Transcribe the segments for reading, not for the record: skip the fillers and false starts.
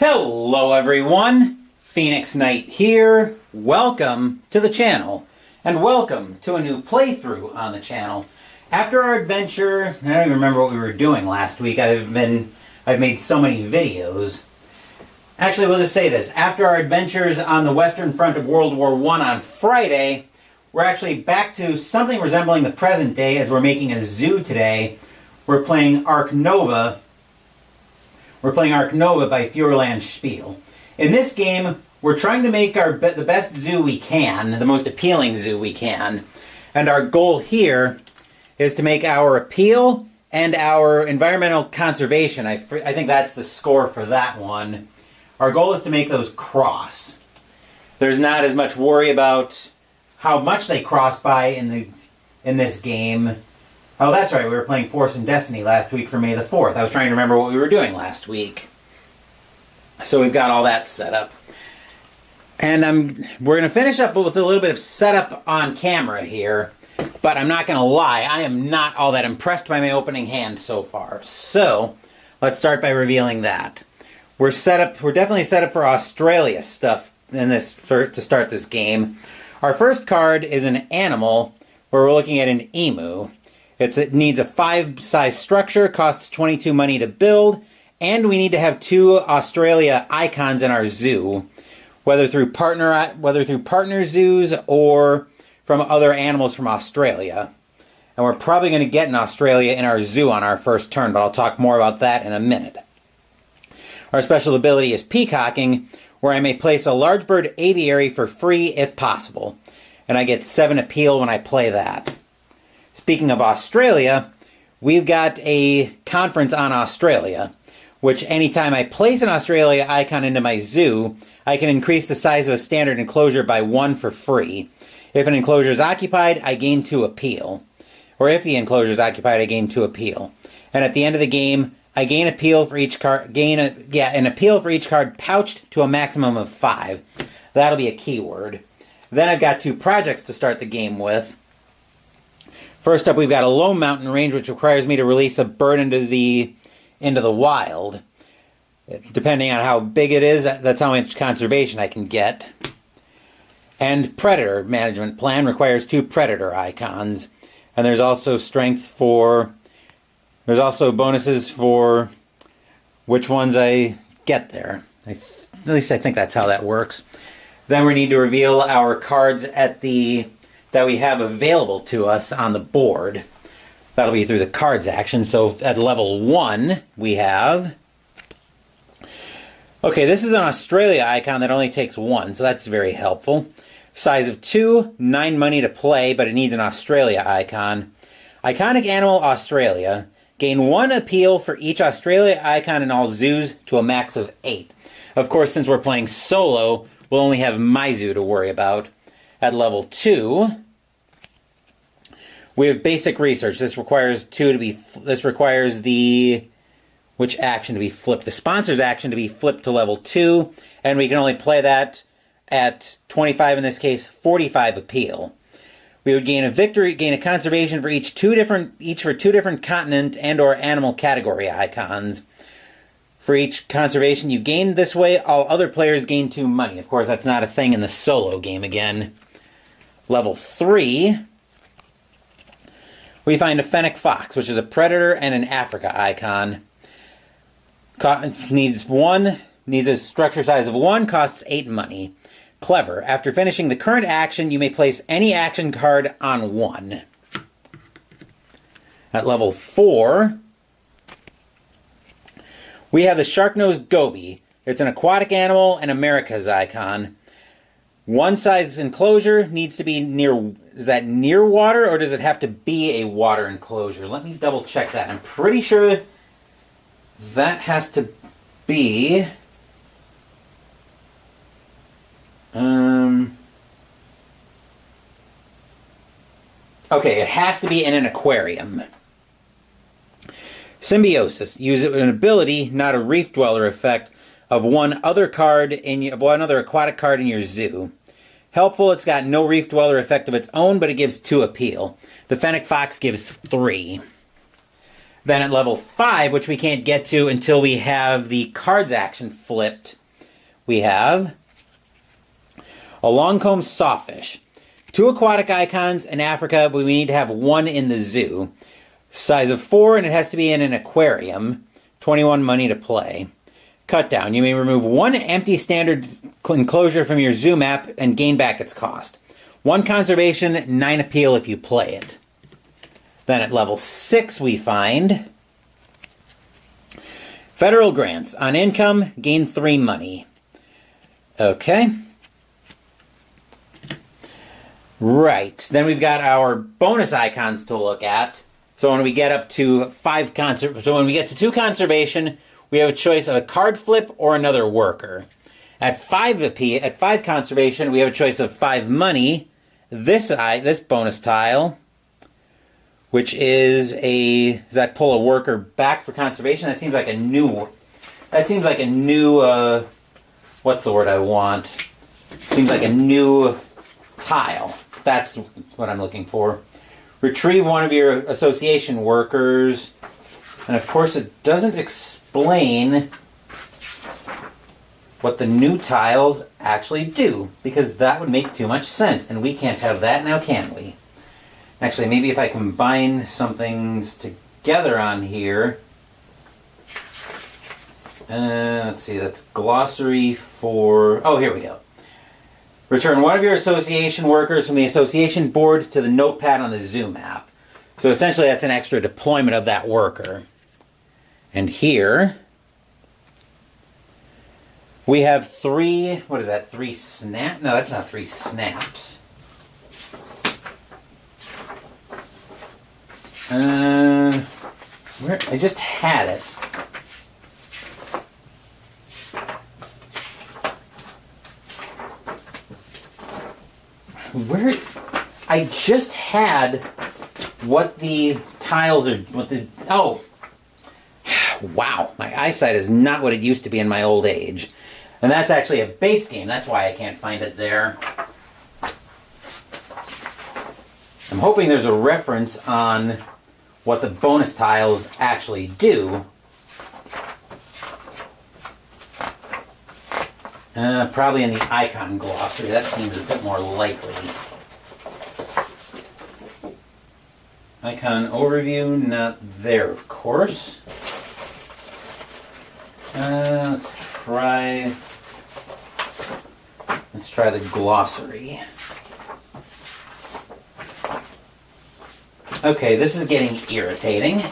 Hello everyone, Phoenix Knight here. Welcome to the channel, and welcome to a new playthrough on the channel. After our adventure, I don't even remember what we were doing last week. I've made so many videos. Actually, we'll just say this. After our adventures on the Western Front of World War I on Friday, we're actually back to something resembling the present day as we're making a zoo today. We're playing Ark Nova. We're playing Ark Nova by Feuerland Spiele. In this game, we're trying to make the best zoo we can, the most appealing zoo we can. And our goal here is to make our appeal and our environmental conservation. I think that's the score for that one. Our goal is to make those cross. There's not as much worry about how much they cross by in this game. Oh, that's right, we were playing Force and Destiny last week for May the 4th. I was trying to remember what we were doing last week. So we've got all that set up. And we're going to finish up with a little bit of setup on camera here. But I'm not going to lie, I am not all that impressed by my opening hand so far. So, let's start by revealing that. We're definitely set up for Australia stuff to start this game. Our first card is an animal, where we're looking at an emu. It needs a 5 size structure, costs 22 money to build, and we need to have 2 Australia icons in our zoo, whether through partner zoos or from other animals from Australia. And we're probably going to get an Australia in our zoo on our first turn, but I'll talk more about that in a minute. Our special ability is peacocking, where I may place a large bird aviary for free if possible, and I get 7 appeal when I play that. Speaking of Australia, we've got a conference on Australia, which anytime I place an Australia icon into my zoo, I can increase the size of a standard enclosure by 1 for free. If an enclosure is occupied, I gain 2 appeal. Or if the enclosure is occupied, I gain 2 appeal. And at the end of the game, I gain appeal for each card. An appeal for each card pouched to a maximum of 5. That'll be a keyword. Then I've got 2 projects to start the game with. First up, we've got a low mountain range, which requires me to release a bird into the wild. Depending on how big it is, that's how much conservation I can get. And predator management plan requires 2 predator icons. And there's also there's also bonuses for which ones I get there. At least I think that's how that works. Then we need to reveal our cards that we have available to us on the board. That'll be through the cards action. So at level 1, we have... Okay, this is an Australia icon that only takes 1, so that's very helpful. Size of 2, 9 money to play, but it needs an Australia icon. Iconic animal Australia. Gain 1 appeal for each Australia icon in all zoos to a max of 8. Of course, since we're playing solo, we'll only have my zoo to worry about. At level 2, we have basic research. This requires which action to be flipped? The sponsor's action to be flipped to level 2, and we can only play that at 25, in this case, 45 appeal. We would gain a conservation for each for 2 different continent and or animal category icons. For each conservation you gain this way, all other players gain 2 money. Of course, that's not a thing in the solo game again. Level 3, we find a fennec fox, which is a predator and an Africa icon. Needs a structure size of 1, costs 8 money. Clever. After finishing the current action, you may place any action card on 1. At level 4, we have the shark-nosed goby. It's an aquatic animal and America's icon. 1 size enclosure needs to be near... Is that near water, or does it have to be a water enclosure? Let me double check that. I'm pretty sure that has to be... Okay, it has to be in an aquarium. Symbiosis. Use an ability, not a reef dweller effect, of one other aquatic card in your zoo. Helpful, it's got no reef dweller effect of its own, but it gives 2 appeal. The fennec fox gives 3. Then at level 5, which we can't get to until we have the cards action flipped, we have a longcomb sawfish. 2 aquatic icons in Africa, but we need to have 1 in the zoo. Size of 4, and it has to be in an aquarium. 21 money to play. Cut down. You may remove 1 empty standard enclosure from your zoo map and gain back its cost. 1 conservation, 9 appeal if you play it. Then at level 6 we find federal grants. On income, gain 3 money. Okay. Right. Then we've got our bonus icons to look at. So when we get up to 2 conservation, we have a choice of a card flip or another worker. At 5 conservation, we have a choice of 5 money. This bonus tile, which is does that pull a worker back for conservation? That seems like a new, what's the word I want? Seems like a new tile. That's what I'm looking for. Retrieve 1 of your association workers. And of course it doesn't explain what the new tiles actually do, because that would make too much sense, and we can't have that now, can we? Actually, maybe if I combine some things together on here. Let's see, that's glossary for... Oh, here we go. Return 1 of your association workers from the association board to the notepad on the zoo map. So essentially that's an extra deployment of that worker. And here we have 3, what is that, 3 snap? No, that's not 3 snaps. Where, I just had it. Where, I just had what the tiles are, oh. Wow, my eyesight is not what it used to be in my old age. And that's actually a base game. That's why I can't find it there. I'm hoping there's a reference on what the bonus tiles actually do. Probably in the icon glossary. That seems a bit more likely. Icon overview, not there, of course. Let's try the glossary. Okay, this is getting irritating.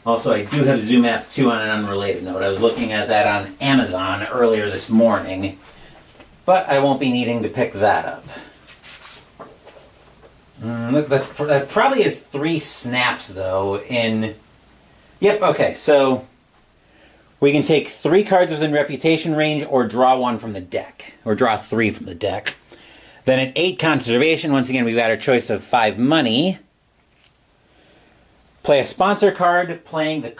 Also, I do have ZoomApp 2 on an unrelated note. I was looking at that on Amazon earlier this morning, but I won't be needing to pick that up. That probably is 3 snaps, though, in... Yep, okay, so we can take 3 cards within reputation range or draw 1 from the deck, or draw 3 from the deck. Then at 8 conservation, once again, we've got our choice of 5 money. Play a sponsor card, paying the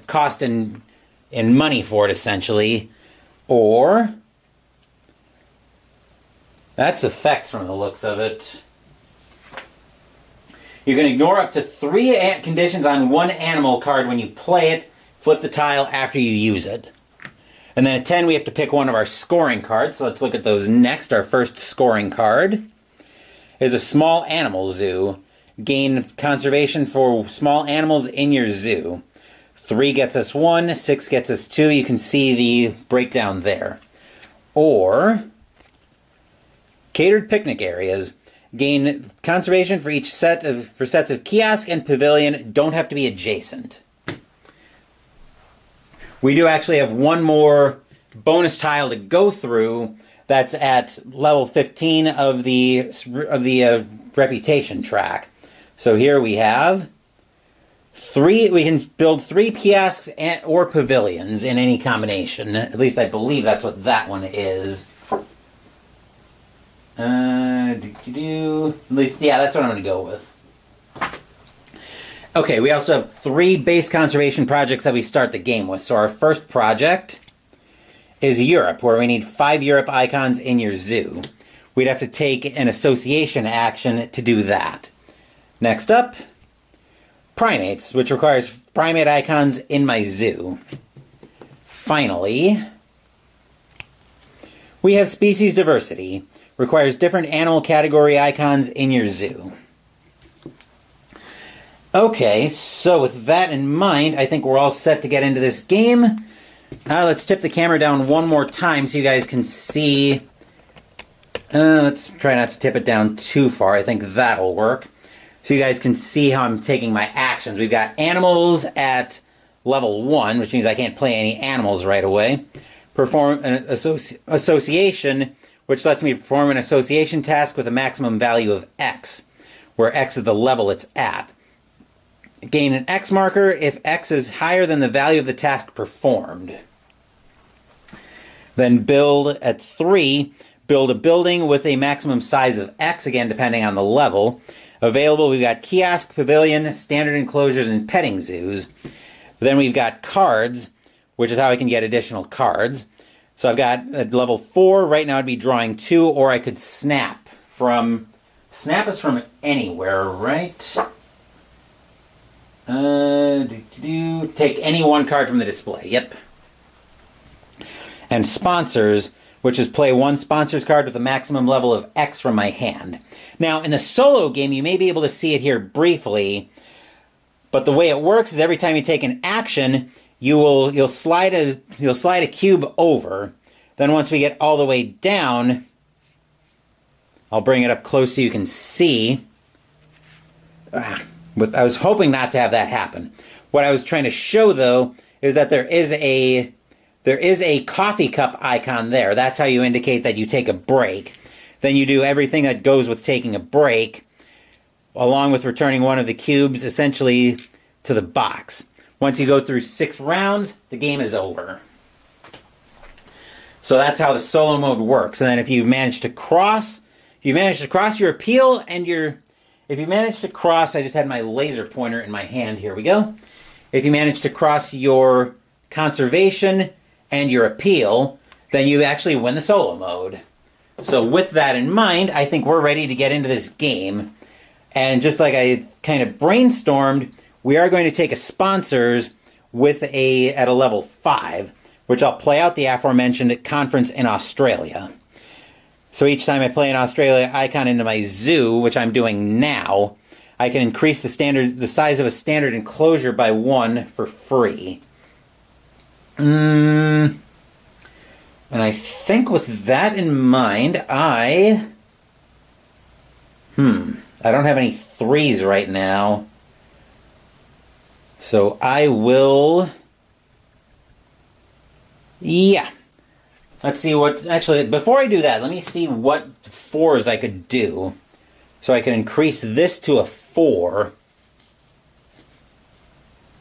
cost in money for it, essentially. Or, that's effects from the looks of it. You can ignore up to 3 conditions on 1 animal card when you play it. Flip the tile after you use it. And then at 10, we have to pick one of our scoring cards. So let's look at those next. Our first scoring card is a small animal zoo. Gain conservation for small animals in your zoo. 3 gets us 1, 6 gets us 2. You can see the breakdown there. Or, catered picnic areas. Gain conservation for each sets of kiosk and pavilion. Don't have to be adjacent. We do actually have one more bonus tile to go through. That's at level 15 of the reputation track. So here we have 3. We can build 3 kiosks or pavilions in any combination. At least I believe that's what that one is. At least, yeah, that's what I'm going to go with. Okay, we also have 3 base conservation projects that we start the game with. So our first project is Europe, where we need 5 Europe icons in your zoo. We'd have to take an association action to do that. Next up, primates, which requires primate icons in my zoo. Finally, we have species diversity. Requires different animal category icons in your zoo. Okay, so with that in mind, I think we're all set to get into this game. Let's tip the camera down one more time so you guys can see. Let's try not to tip it down too far. I think that'll work. So you guys can see how I'm taking my actions. We've got animals at level 1, which means I can't play any animals right away. Perform an association, which lets me perform an association task with a maximum value of X, where X is the level it's at. Gain an X marker if X is higher than the value of the task performed. Then build at 3, build a building with a maximum size of X, again depending on the level. Available, we've got kiosk, pavilion, standard enclosures, and petting zoos. Then we've got cards, which is how I can get additional cards. So I've got at level 4, right now I'd be drawing 2, or I could snap from... Snap is from anywhere, right? Take any one card from the display. Yep. And sponsors, which is play one sponsors card with a maximum level of X from my hand. Now, in the solo game, you may be able to see it here briefly, but the way it works is every time you take an action, you'll slide a cube over. Then once we get all the way down, I'll bring it up close so you can see. I was hoping not to have that happen. What I was trying to show, though, is that there is a coffee cup icon there. That's how you indicate that you take a break. Then you do everything that goes with taking a break, along with returning one of the cubes, essentially, to the box. Once you go through 6 rounds, the game is over. So that's how the solo mode works. And then if you manage to cross your appeal and if you manage to cross, I just had my laser pointer in my hand, here we go. If you manage to cross your conservation and your appeal, then you actually win the solo mode. So with that in mind, I think we're ready to get into this game. And just like I kind of brainstormed, we are going to take a sponsors at a level 5, which I'll play out the aforementioned conference in Australia. So each time I play an Australia icon into my zoo, which I'm doing now, I can increase the size of a standard enclosure by 1 for free. And I think with that in mind, I don't have any 3s right now. So I will... Yeah. Let's see what... Actually, before I do that, let me see what 4s I could do. So I can increase this to a 4.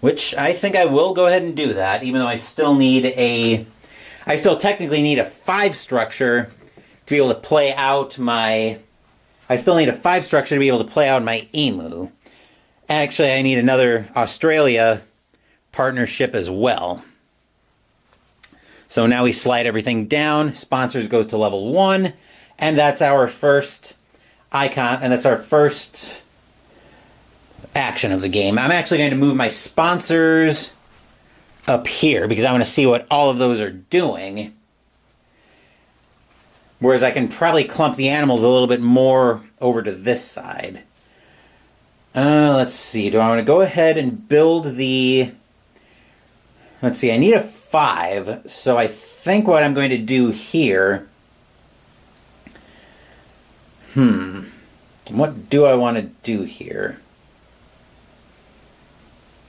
Which I think I will go ahead and do that, even though I still need I still technically need a 5 structure to be able to play out my... I still need a 5 structure to be able to play out my emu. Actually, I need another Australia partnership as well. So now we slide everything down. Sponsors goes to level 1. And that's our first icon. And that's our first action of the game. I'm actually going to move my sponsors up here because I want to see what all of those are doing. Whereas I can probably clump the animals a little bit more over to this side. Let's see. Do I want to go ahead and build the... Let's see. I need a 5. So I think what I'm going to do here... What do I want to do here?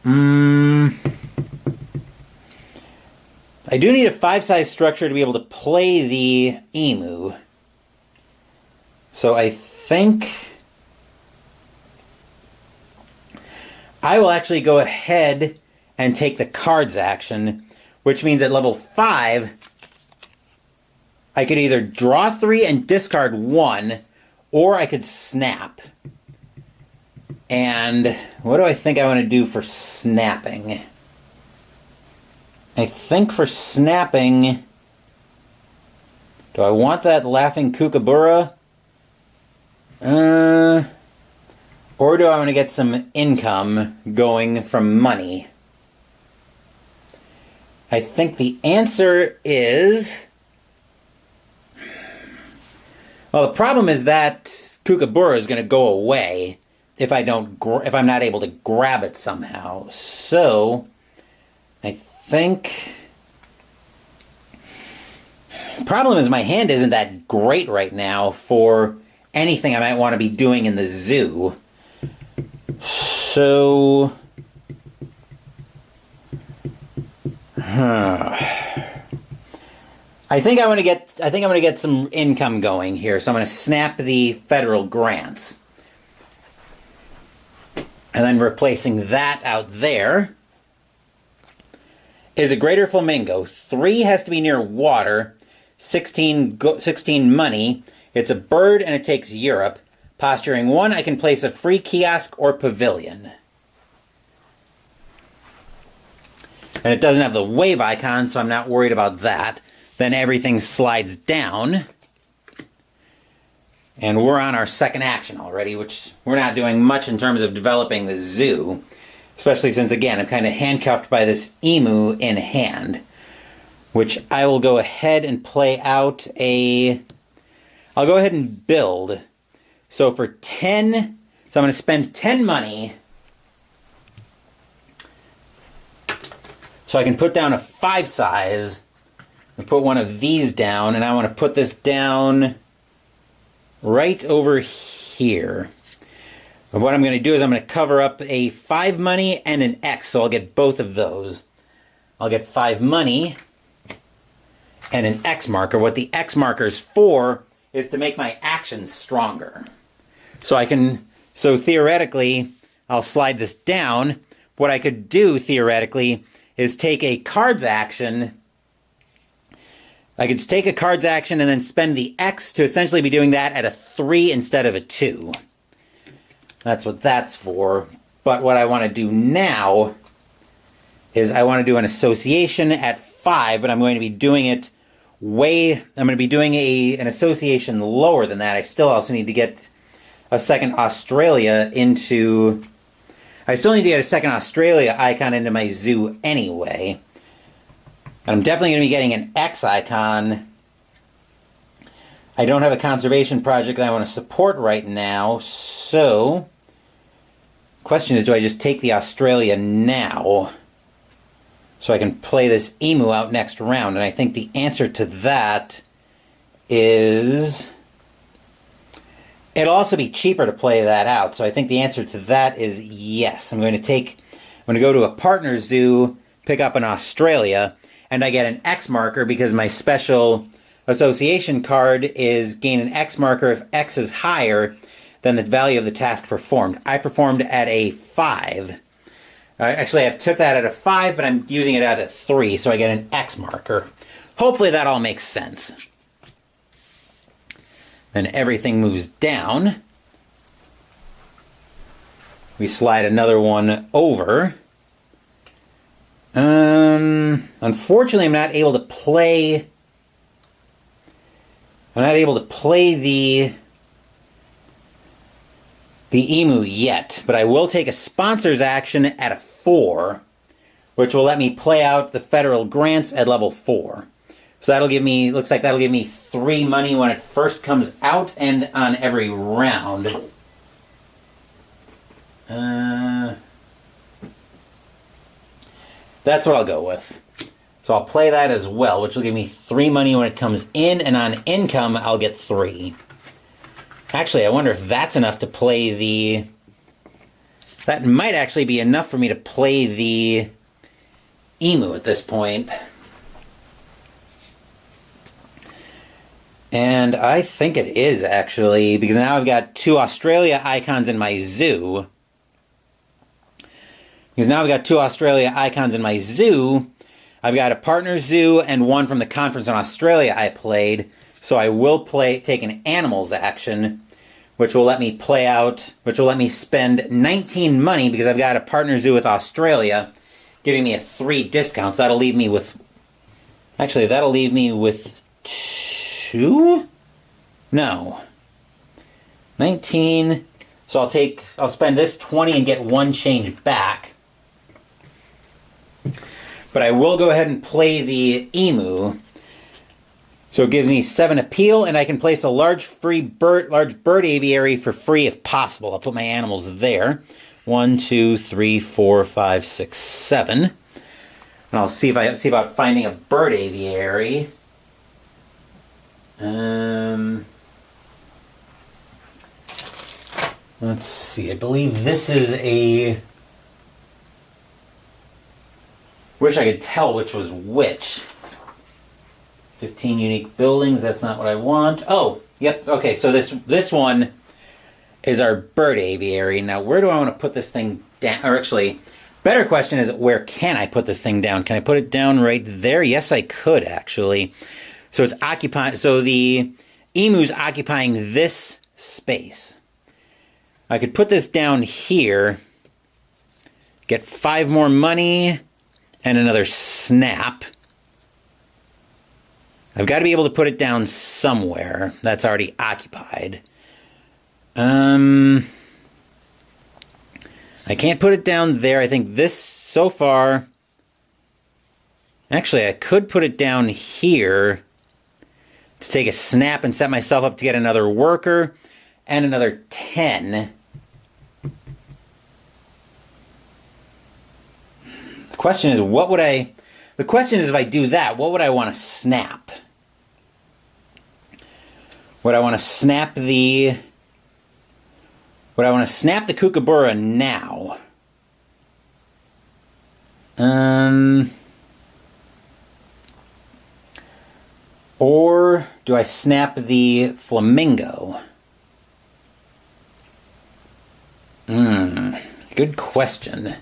I do need a 5-size structure to be able to play the emu. So I think I will actually go ahead and take the cards action, which means at level 5, I could either draw 3 and discard 1, or I could snap. And what do I think I want to do for snapping? I think for snapping, do I want that laughing kookaburra? Or Or do I want to get some income going from money? I think the answer is... Well, the problem is that Kookaburra is going to go away if I'm not able to grab it somehow. So, I think... The problem is my hand isn't that great right now for anything I might want to be doing in the zoo. So... I think I'm going to get some income going here, so I'm going to snap the federal grants. And then replacing that out there is a greater flamingo. 3 has to be near water. 16 money. It's a bird and it takes Europe. Posturing 1, I can place a free kiosk or pavilion. And it doesn't have the wave icon, so I'm not worried about that. Then everything slides down. And we're on our second action already, which we're not doing much in terms of developing the zoo. Especially since, again, I'm kind of handcuffed by this emu in hand. Which I will go ahead and play out I'll go ahead and build. So for 10, so I'm going to spend 10 money. So I can put down a 5 size. And put one of these down, and I want to put this down right over here. And what I'm going to do is I'm going to cover up a 5 money and an X, so I'll get both of those. I'll get 5 money and an X marker. What the X marker is for is to make my actions stronger. So theoretically, I'll slide this down. What I could do, theoretically, is take a cards action. I could take a cards action and then spend the X to essentially be doing that at a 3 instead of a 2. That's what that's for. But what I want to do now is I want to do an association at 5, but I'm going to be doing it I'm going to be doing an association lower than that. I still also need to get a second Australia into... I still need to get a second Australia icon into my zoo anyway. And I'm definitely going to be getting an X icon. I don't have a conservation project that I want to support right now, so... Question is, do I just take the Australia now? So I can play this emu out next round, and I think the answer to that is... It'll also be cheaper to play that out, so I think the answer to that is yes. I'm going to go to a partner zoo, pick up an Australia, and I get an X marker because my special association card is gain an X marker if X is higher than the value of the task performed. I performed at a 5. Actually, I took that at a 5, but I'm using it at a 3, so I get an X marker. Hopefully that all makes sense. Then everything moves down. We slide another one over. Unfortunately, I'm not able to play the emu yet, but I will take a sponsor's action at a 4, which will let me play out the federal grants at level 4. So that'll give me, looks like that'll give me 3 money when it first comes out and on every round. That's what I'll go with. So I'll play that as well, which will give me 3 money when it comes in, and on income, I'll get 3. Actually, I wonder if that's enough to play the... That might actually be enough for me to play the emu at this point. And I think it is, actually, because now I've got 2 Australia icons in my zoo. Because now I've got 2 Australia icons in my zoo. I've got a partner zoo and one from the conference in Australia I played. So I will take an animals action, which will let me play out, which will let me spend 19 money because I've got a partner zoo with Australia, giving me a 3 discount. So that'll leave me with... Actually, that'll leave me with 2? No. 19... So I'll spend this 20 and get 1 change back. But I will go ahead and play the emu. So it gives me 7 appeal, and I can place a large bird aviary for free if possible. I'll put my animals there. 1, 2, 3, 4, 5, 6, 7. And I'll see about finding a bird aviary. Let's see. I believe this is a... Wish I could tell which was which. 15 unique buildings. That's not what I want. Oh, yep. Okay, so this one is our bird aviary. Now, where do I want to put this thing down? Or actually, better question is, where can I put this thing down? Can I put it down right there? Yes, I could, actually. So it's occupying... So the emu's occupying this space. I could put this down here, get 5 more money, and another snap. I've got to be able to put it down somewhere that's already occupied. I can't put it down there. I think this, so far... Actually, I could put it down here to take a snap and set myself up to get another worker and another 10. The question is, the question is, if I do that, what would I want to snap? Would I want to snap the Kookaburra now? Or do I snap the Flamingo? Good question.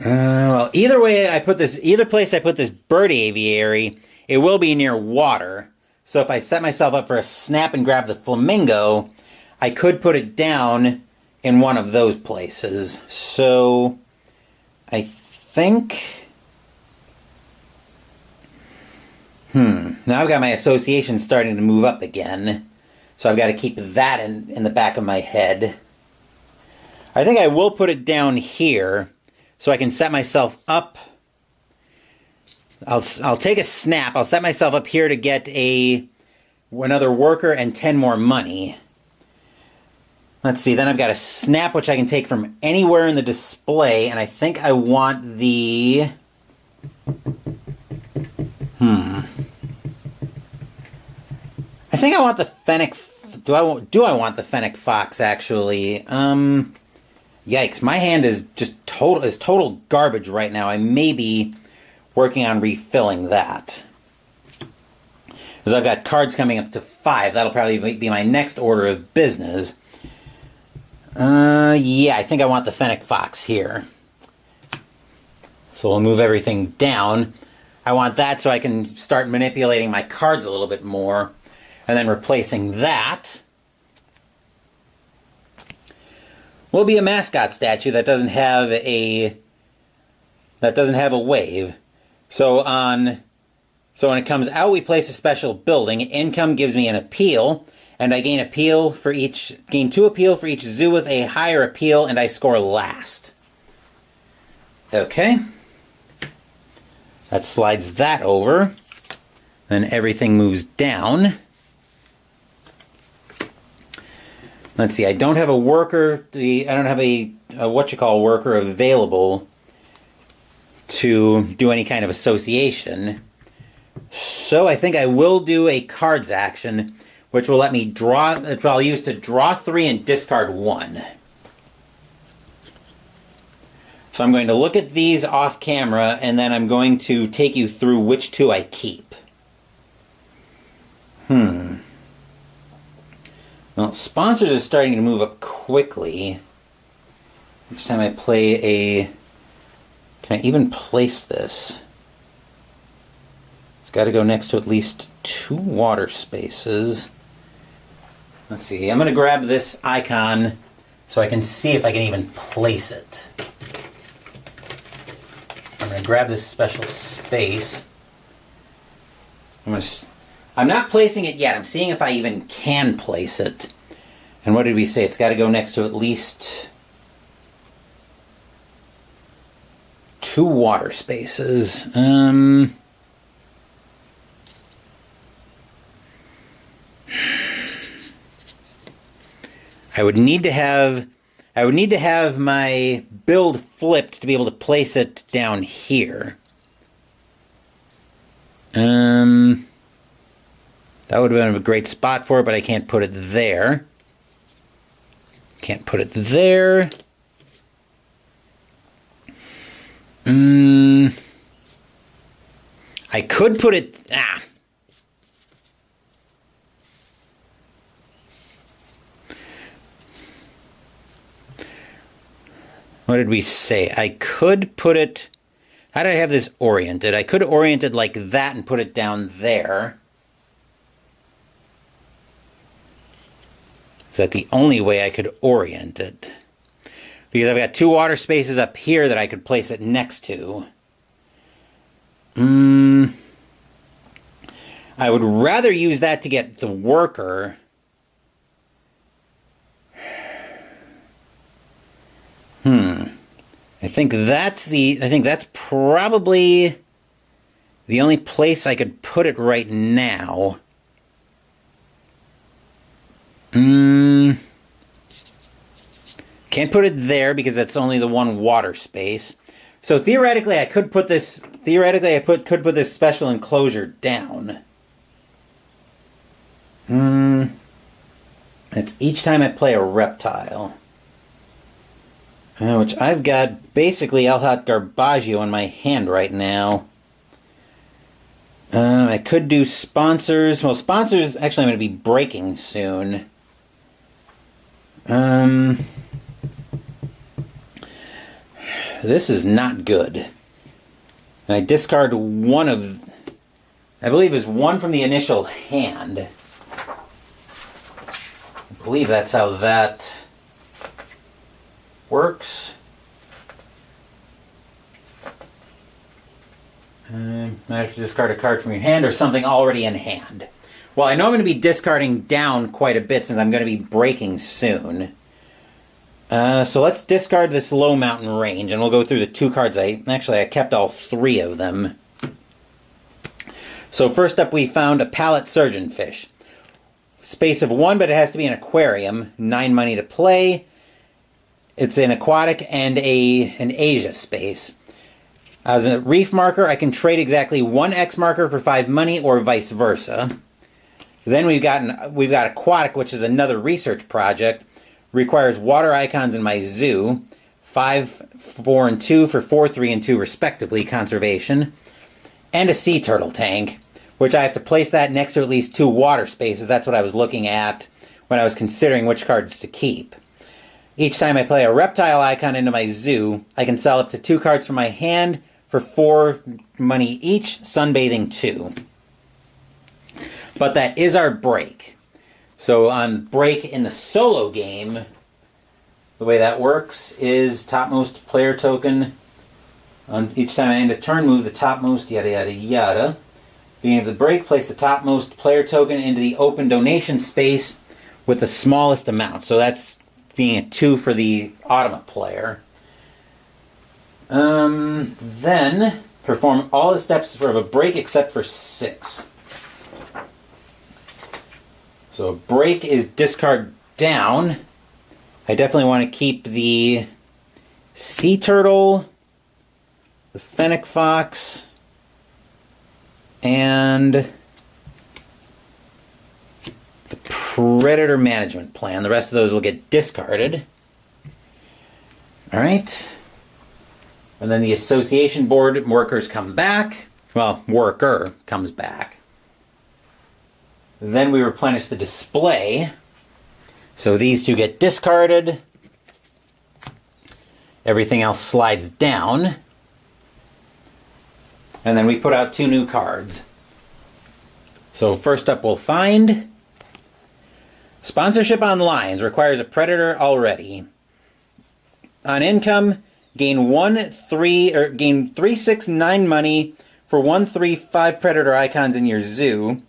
Well, either place I put this bird aviary, it will be near water. So if I set myself up for a snap and grab the Flamingo, I could put it down in one of those places. So I think... Now I've got my association starting to move up again. So I've got to keep that in the back of my head. I think I will put it down here, so I can set myself up. I'll take a snap. I'll set myself up here to get another worker and 10 more money. Let's see. Then I've got a snap, which I can take from anywhere in the display, and I think I want the... I think I want the Fennec... Do I want the Fennec Fox, actually? Yikes, my hand is just total garbage right now. I may be working on refilling that. Because I've got cards coming up to 5. That'll probably be my next order of business. Yeah, I think I want the Fennec Fox here. So we'll move everything down. I want that so I can start manipulating my cards a little bit more. And then replacing that will be a mascot statue that doesn't have a wave. So when it comes out, we place a special building. Income gives me an appeal, and I gain 2 appeal for each zoo with a higher appeal, and I score last. Okay. That slides that over. Then everything moves down. Let's see, I don't have a worker, I don't have a worker available to do any kind of association. So I think I will do a cards action, which will let me draw, which I'll use to draw 3 and discard 1. So I'm going to look at these off camera, and then I'm going to take you through which 2 I keep. Well, sponsors are starting to move up quickly. Each time I play a... Can I even place this? It's got to go next to at least 2 water spaces. Let's see. I'm going to grab this icon so I can see if I can even place it. I'm going to grab this special space. I'm not placing it yet. I'm seeing if I even can place it. And what did we say? It's got to go next to at least 2 water spaces. I would need to have my build flipped to be able to place it down here. That would have been a great spot for it, but I can't put it there. Can't put it there. I could put it... What did we say? I could put it... How did I have this oriented? I could orient it like that and put it down there. Is that the only way I could orient it? Because I've got 2 water spaces up here that I could place it next to. I would rather use that to get the worker. I think that's probably the only place I could put it right now. Can't put it there because that's only the 1 water space. So theoretically, I could put this. Theoretically, I could put this special enclosure down. It's each time I play a reptile. Which I've got basically El Hot Garbaggio in my hand right now. I could do sponsors. Well, sponsors, actually I'm going to be breaking soon. This is not good. And I discard one of... I believe it's one from the initial hand. I believe that's how that works. Might have to discard a card from your hand or something already in hand. Well, I know I'm going to be discarding down quite a bit since I'm going to be breaking soon. So let's discard this low mountain range, and we'll go through the 2 cards. I kept all 3 of them. So first up, we found a pallet surgeonfish. Space of 1, but it has to be an aquarium. 9 money to play. It's an aquatic and an Asia space. As a reef marker, I can trade exactly 1 X marker for 5 money, or vice versa. Then we've got aquatic, which is another research project. Requires water icons in my zoo. 5, 4, and 2 for 4, 3, and 2 respectively, conservation. And a sea turtle tank, which I have to place that next to at least 2 water spaces. That's what I was looking at when I was considering which cards to keep. Each time I play a reptile icon into my zoo, I can sell up to 2 cards from my hand for 4 money each, sunbathing 2. But that is our break. So on break in the solo game, the way that works is topmost player token. On each time I end a turn, move the topmost, yada yada yada. Beginning of the break, place the topmost player token into the open donation space with the smallest amount. So that's being a 2 for the Automa player. Then perform all the steps of a break except for 6. So a break is discard down. I definitely want to keep the sea turtle, the fennec fox, and the predator management plan. The rest of those will get discarded. Alright. And then the association board workers come back. Well, worker comes back. Then we replenish the display. So these 2 get discarded. Everything else slides down. And then we put out 2 new cards. So first up we'll find Sponsorship on Lines requires a predator already. On income, gain 3, 6, 9 money for 1, 3, 5 predator icons in your zoo.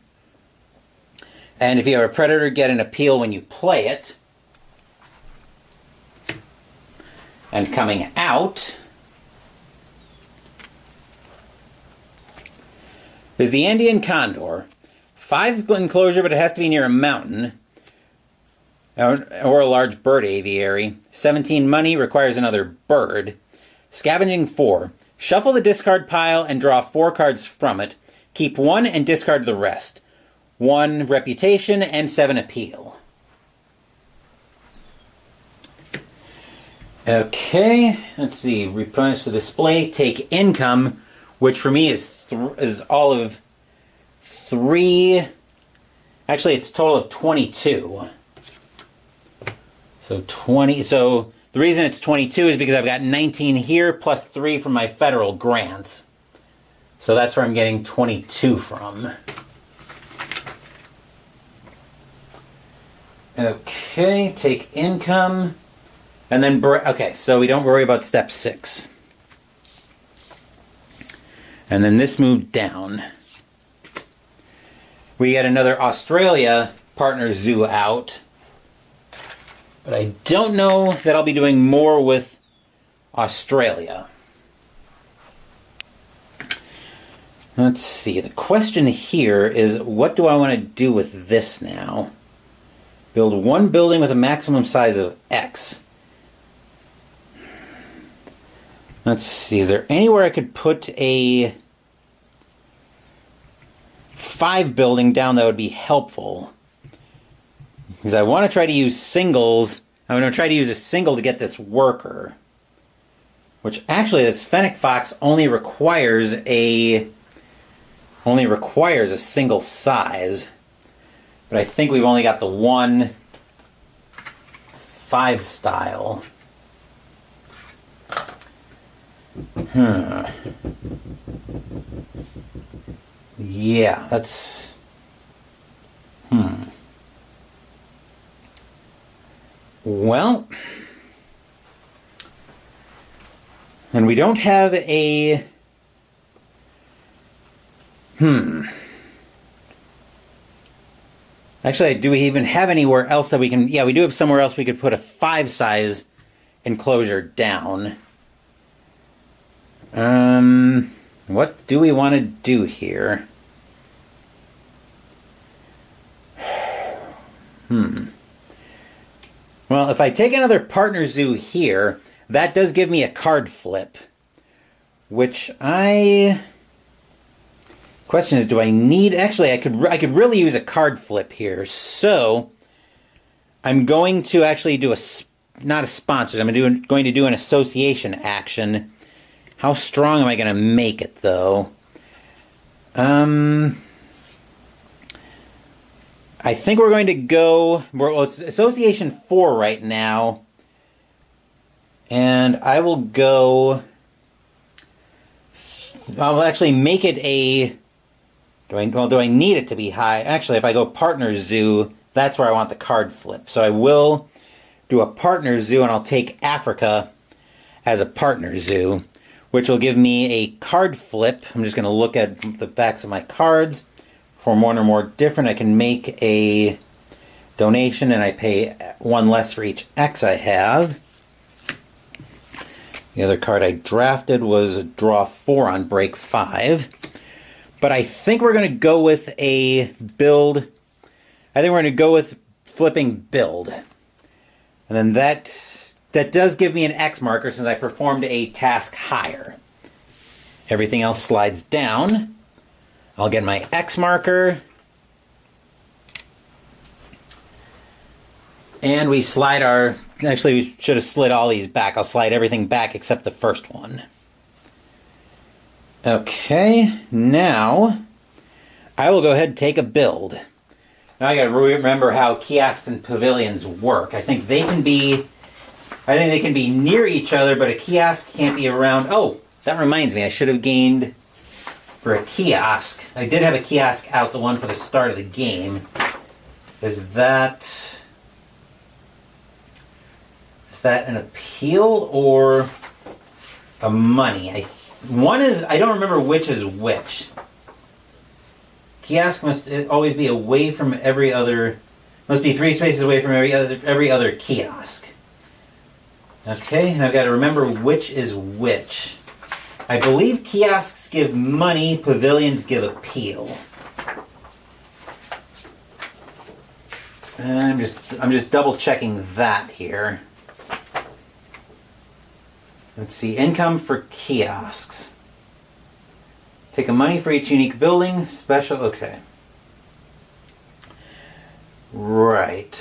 And if you have a predator, get an appeal when you play it. And coming out is the Andean condor. 5 enclosure, but it has to be near a mountain or a large bird aviary. 17 money, requires another bird. Scavenging 4. Shuffle the discard pile and draw 4 cards from it. Keep 1 and discard the rest. 1 reputation and 7 appeal. Okay, let's see. Replenish the display. Take income, which for me is all of 3. Actually, it's a total of 22. So 20. So the reason it's 22 is because I've got 19 here plus 3 from my federal grants. So that's where I'm getting 22 from. Okay, take income. And then, okay, so we don't worry about step 6. And then this moved down. We get another Australia partner zoo out. But I don't know that I'll be doing more with Australia. Let's see. The question here is, what do I want to do with this now? Build 1 building with a maximum size of X. Let's see. Is there anywhere I could put a 5 building down that would be helpful? Because I want to try to use singles. I'm going to try to use a single to get this worker. Which actually, this Fennec Fox only requires a single size. But I think we've only got the 1 5 style. Yeah, that's... Well... And we don't have a... Actually, do we even have anywhere else that we can... Yeah, we do have somewhere else we could put a 5 size enclosure down. What do we want to do here? Well, if I take another partner zoo here, that does give me a card flip. Which question is, do I need... Actually, I could really use a card flip here. So, I'm going to actually do not a sponsor. I'm going to do an association action. How strong am I going to make it, though? I think we're going to go... Well, it's Association 4 right now. And I will go... I'll actually make it a... Do I need it to be high? Actually, if I go Partner Zoo, that's where I want the card flip. So I will do a Partner Zoo, and I'll take Africa as a Partner Zoo, which will give me a card flip. I'm just going to look at the backs of my cards. For 1 or more different, I can make a donation, and I pay 1 less for each X I have. The other card I drafted was draw 4 on break 5. But I think we're going to go with a build. I think we're going to go with flipping build. And then that does give me an X marker since I performed a task higher. Everything else slides down. I'll get my X marker. And we slide our... Actually, we should have slid all these back. I'll slide everything back except the first one. Okay, now I will go ahead and take a build. Now I got to remember how kiosks and pavilions work. I think they can be near each other, but a kiosk can't be around. Oh, that reminds me, I should have gained for a kiosk. I did have a kiosk out, the one for the start of the game. Is that an appeal or a money? I don't remember which is which. Kiosk must always be away from every other... Must be 3 spaces away from every other kiosk. Okay, and I've got to remember which is which. I believe kiosks give money, pavilions give appeal. And I'm just double checking that here. Let's see, income for kiosks. Take a money for each unique building, special, okay. Right.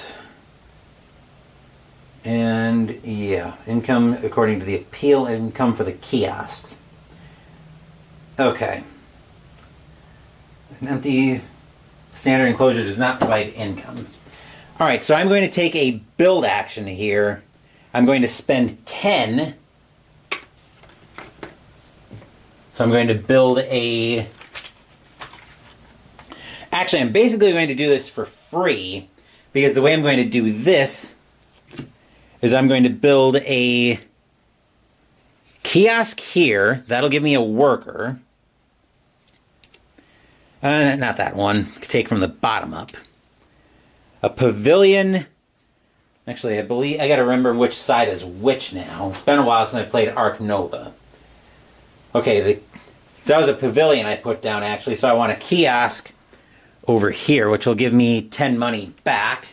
And yeah, income according to the appeal, income for the kiosks. Okay. An empty standard enclosure does not provide income. Alright, so I'm going to take a build action here. I'm going to spend 10. So I'm going to build a... Actually, I'm basically going to do this for free, because the way I'm going to do this is I'm going to build a kiosk here. That'll give me a worker. Not that one. Take from the bottom up. A pavilion. Actually, I believe I got to remember which side is which now. It's been a while since I played Ark Nova. Okay, that was a pavilion I put down actually, so I want a kiosk over here, which will give me 10 money back.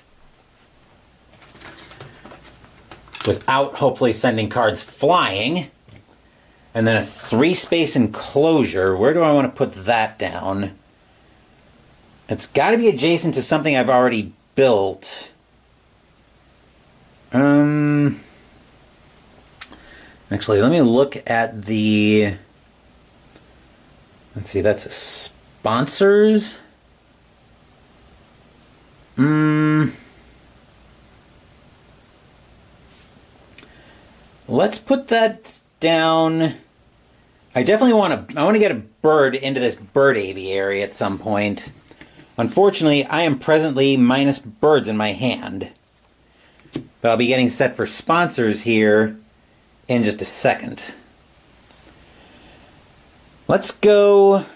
Without hopefully sending cards flying. And then a 3-space enclosure. Where do I want to put that down? It's got to be adjacent to something I've already built. Actually, let me look at the... Let's see, that's sponsors. Let's put that down. I definitely want to get a bird into this bird aviary at some point. Unfortunately, I am presently minus birds in my hand. But I'll be getting set for sponsors here in just a second. Let's go...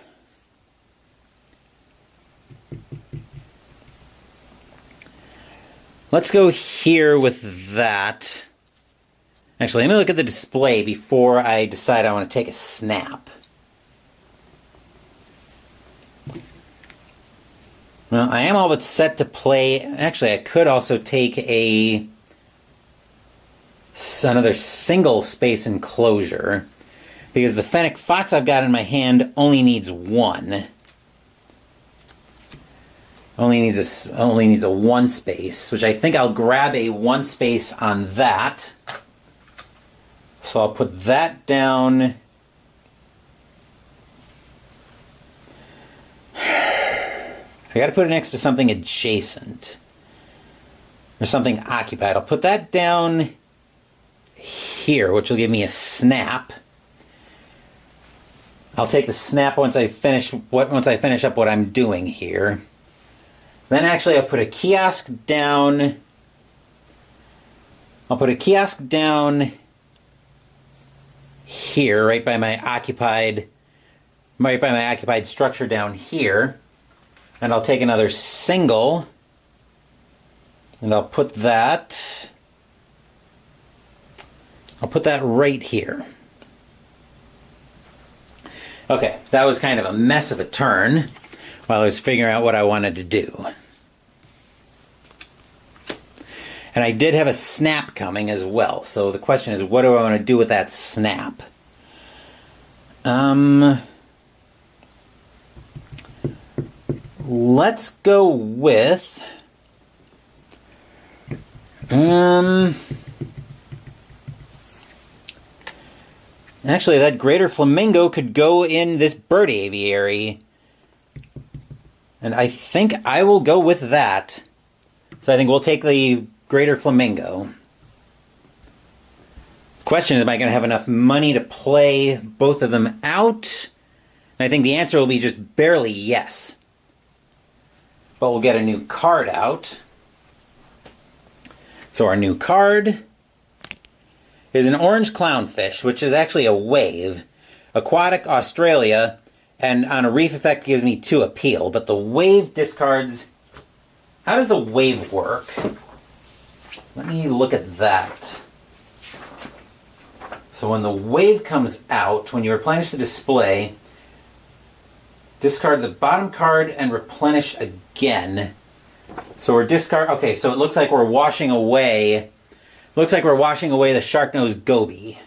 Let's go here with that. Actually, let me look at the display before I decide I want to take a snap. Well, I am all but set to play. Actually, I could also take another single space enclosure, because the Fennec Fox I've got in my hand only needs one. Only needs a 1 space, which I think I'll grab a 1 space on that. So I'll put that down. I got to put it next to something adjacent. Or something occupied. I'll put that down here, which will give me a snap. I'll take the snap once I finish up what I'm doing here. Then actually I'll put a kiosk down. I'll put a kiosk down here, right by my occupied structure down here. And I'll take another single, and I'll put that right here. Okay, that was kind of a mess of a turn while I was figuring out what I wanted to do. And I did have a snap coming as well, so the question is, what do I want to do with that snap? Let's go with... Actually, that greater flamingo could go in this bird aviary. And I think I will go with that. So I think we'll take the greater flamingo. Question is, am I going to have enough money to play both of them out? And I think the answer will be just barely yes. But we'll get a new card out. So our new card is an orange clownfish, which is actually a wave. Aquatic, Australia, and on a reef effect gives me 2 appeal, but the wave discards... How does the wave work? Let me look at that. So when the wave comes out, when you replenish the display, discard the bottom card and replenish again. So we're okay, so it looks like we're washing away. Looks like we're washing away the Sharknose Goby.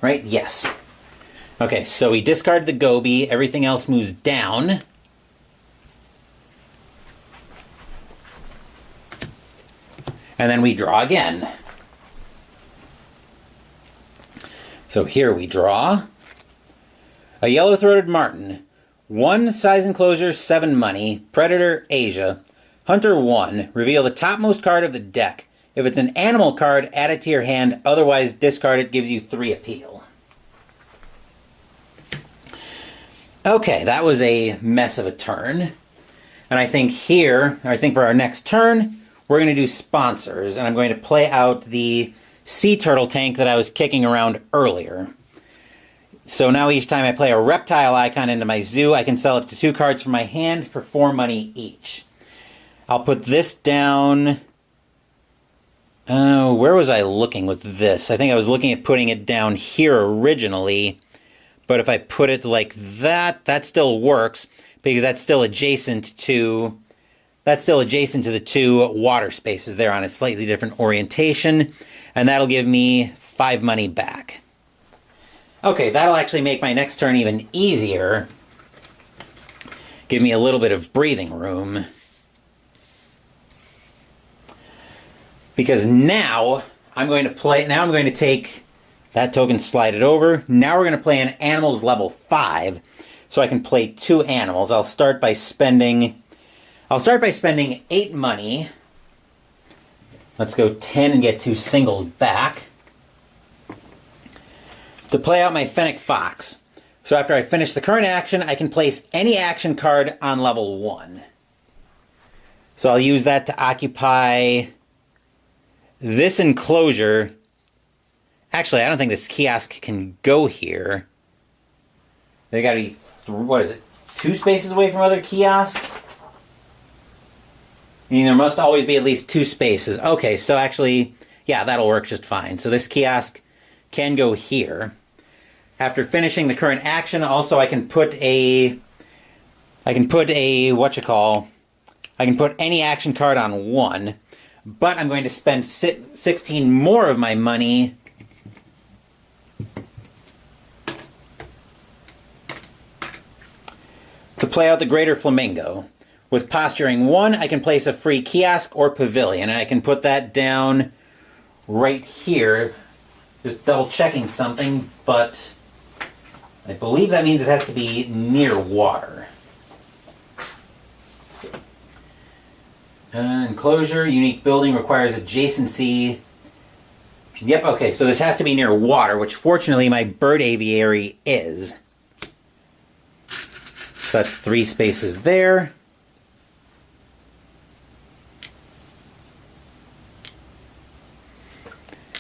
Right? Yes. Okay, so we discard the Goby, everything else moves down. And then we draw again. So here we draw a yellow-throated martin. 1 size enclosure, 7 money. Predator, Asia. Hunter 1. Reveal the topmost card of the deck. If it's an animal card, add it to your hand. Otherwise, discard it. Gives you 3 appeal. Okay, that was a mess of a turn. And I think for our next turn, we're going to do sponsors. And I'm going to play out the sea turtle tank that I was kicking around earlier. So now each time I play a reptile icon into my zoo, I can sell up to 2 cards from my hand for 4 money each. I'll put this down. Where was I looking with this? I think I was looking at putting it down here originally. But if I put it like that, that still works because that's still adjacent to the 2 water spaces there on a slightly different orientation. And that'll give me 5 money back. Okay, that'll actually make my next turn even easier. Give me a little bit of breathing room. Because now I'm going to take that token, slide it over. Now we're going to play an animals level 5. So I can play 2 animals. I'll start by spending 8 money. Let's go 10 and get 2 singles back. To play out my Fennec Fox. So after I finish the current action, I can place any action card on level 1. So I'll use that to occupy this enclosure. Actually, I don't think this kiosk can go here. They gotta be, 2 spaces away from other kiosks? I mean, there must always be at least 2 spaces. Okay, so actually, yeah, that'll work just fine. So this kiosk can go here. After finishing the current action, also I can put any action card on 1, but I'm going to spend 16 more of my money to play out the Greater Flamingo. With Posturing 1, I can place a free kiosk or pavilion, and I can put that down right here. Just double checking something, but I believe that means it has to be near water. Enclosure, unique building requires adjacency. Yep, okay, so this has to be near water, which fortunately my bird aviary is. So that's 3 spaces there.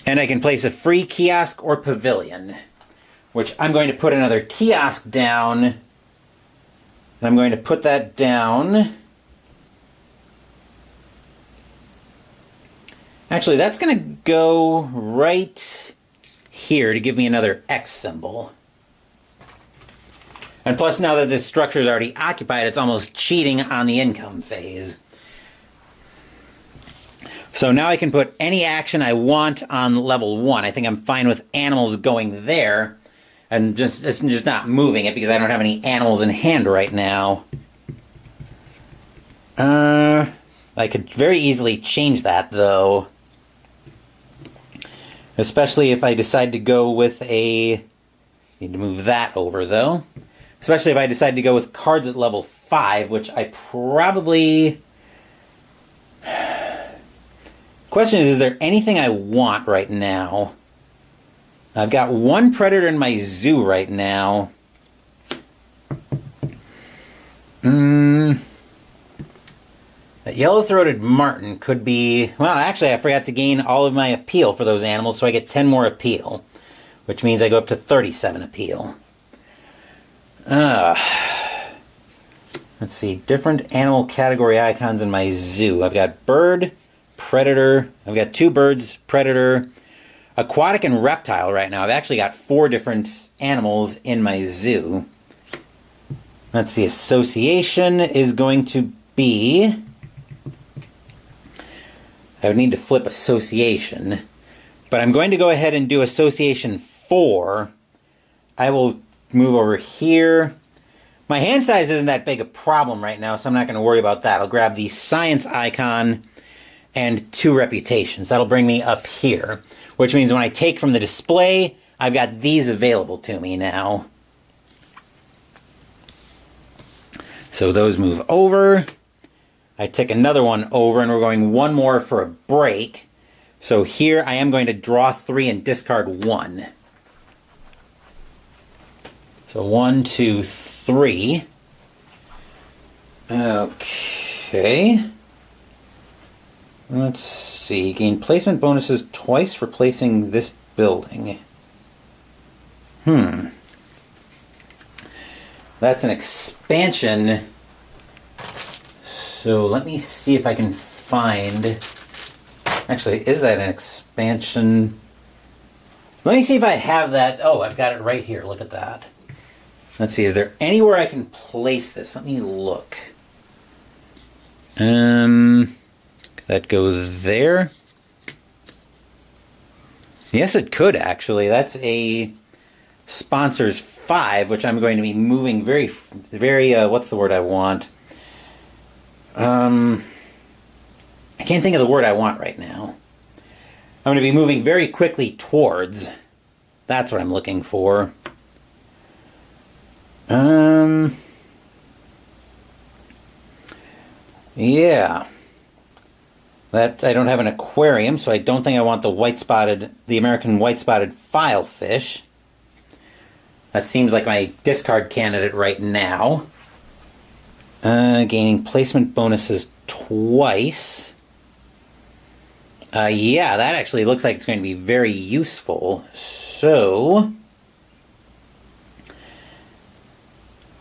And I can place a free kiosk or pavilion, which I'm going to put another kiosk down. And I'm going to put that down. Actually, that's going to go right here to give me another X symbol. And plus, now that this structure is already occupied, it's almost cheating on the income phase. So now I can put any action I want on level 1. I think I'm fine with animals going there. And just not moving it because I don't have any animals in hand right now. I could very easily change that, though. Especially if I decide to go with a... Need to move that over, though. Especially if I decide to go with cards at level 5, which I probably... Question is there anything I want right now? I've got 1 predator in my zoo right now. That yellow-throated martin could be... Well, actually, I forgot to gain all of my appeal for those animals, so I get 10 more appeal. Which means I go up to 37 appeal. Let's see. Different animal category icons in my zoo. I've got bird, predator. I've got 2 birds, predator, aquatic and reptile right now. I've actually got 4 different animals in my zoo. Let's see, association is going to be... I would need to flip association. But I'm going to go ahead and do association 4. I will move over here. My hand size isn't that big a problem right now, so I'm not going to worry about that. I'll grab the science icon and 2 reputations. That'll bring me up here, which means when I take from the display, I've got these available to me now. So those move over. I take another one over, and we're going 1 more for a break. So here I am going to draw 3 and discard 1. So 1, 2, 3. Okay. Let's see. Gain placement bonuses twice replacing this building. That's an expansion. So let me see if I can find... Actually, is that an expansion? Let me see if I have that. Oh, I've got it right here. Look at that. Let's see. Is there anywhere I can place this? Let me look. That goes there. Yes, it could actually. That's a sponsors 5, which I'm going to be moving very, what's the word I want? I can't think of the word I want right now. I'm going to be moving very quickly towards. That's what I'm looking for. Yeah. That I don't have an aquarium, so I don't think I want the American white-spotted filefish. That seems like my discard candidate right now. Gaining placement bonuses twice. Yeah, that actually looks like it's going to be very useful. So,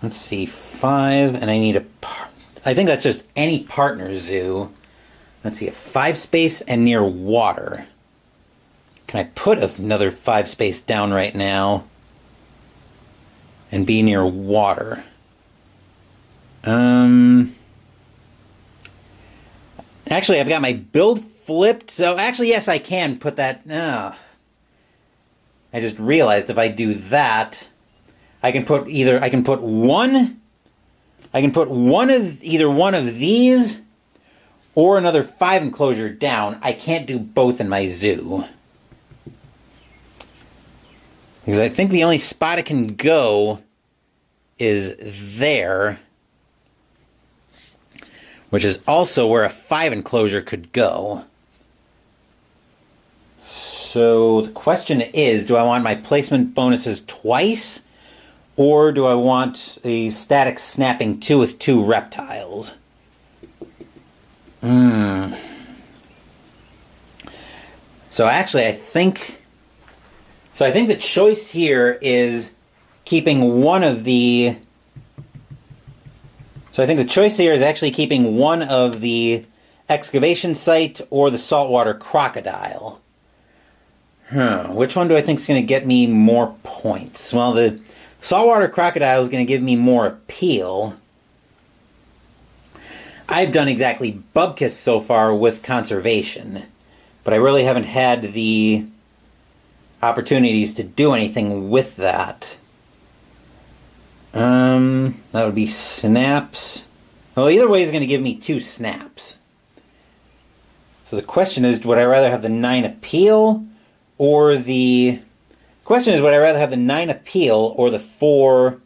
let's see, 5, and I need I think that's just any partner zoo. Let's see, a 5 space and near water. Can I put another 5 space down right now and be near water? Actually, I've got my build flipped. So actually, yes, I can put that. I just realized if I do that, I can put one of either one of these or another 5 enclosure down. I can't do both in my zoo. Because I think the only spot it can go is there, which is also where a 5 enclosure could go. So the question is, do I want my placement bonuses twice, or do I want a static snapping 2 with 2 reptiles? So actually, I think the choice here is keeping one of the... So I think the choice here is actually keeping one of the excavation site or the saltwater crocodile. Which one do I think is going to get me more points? Well, the saltwater crocodile is going to give me more appeal. I've done exactly Bubkiss so far with conservation, but I really haven't had the opportunities to do anything with that. That would be snaps. Well, either way is going to give me 2 snaps. So the question is, would I rather have the 9 appeal or the... Question is, would I rather have the 9 appeal or the 4...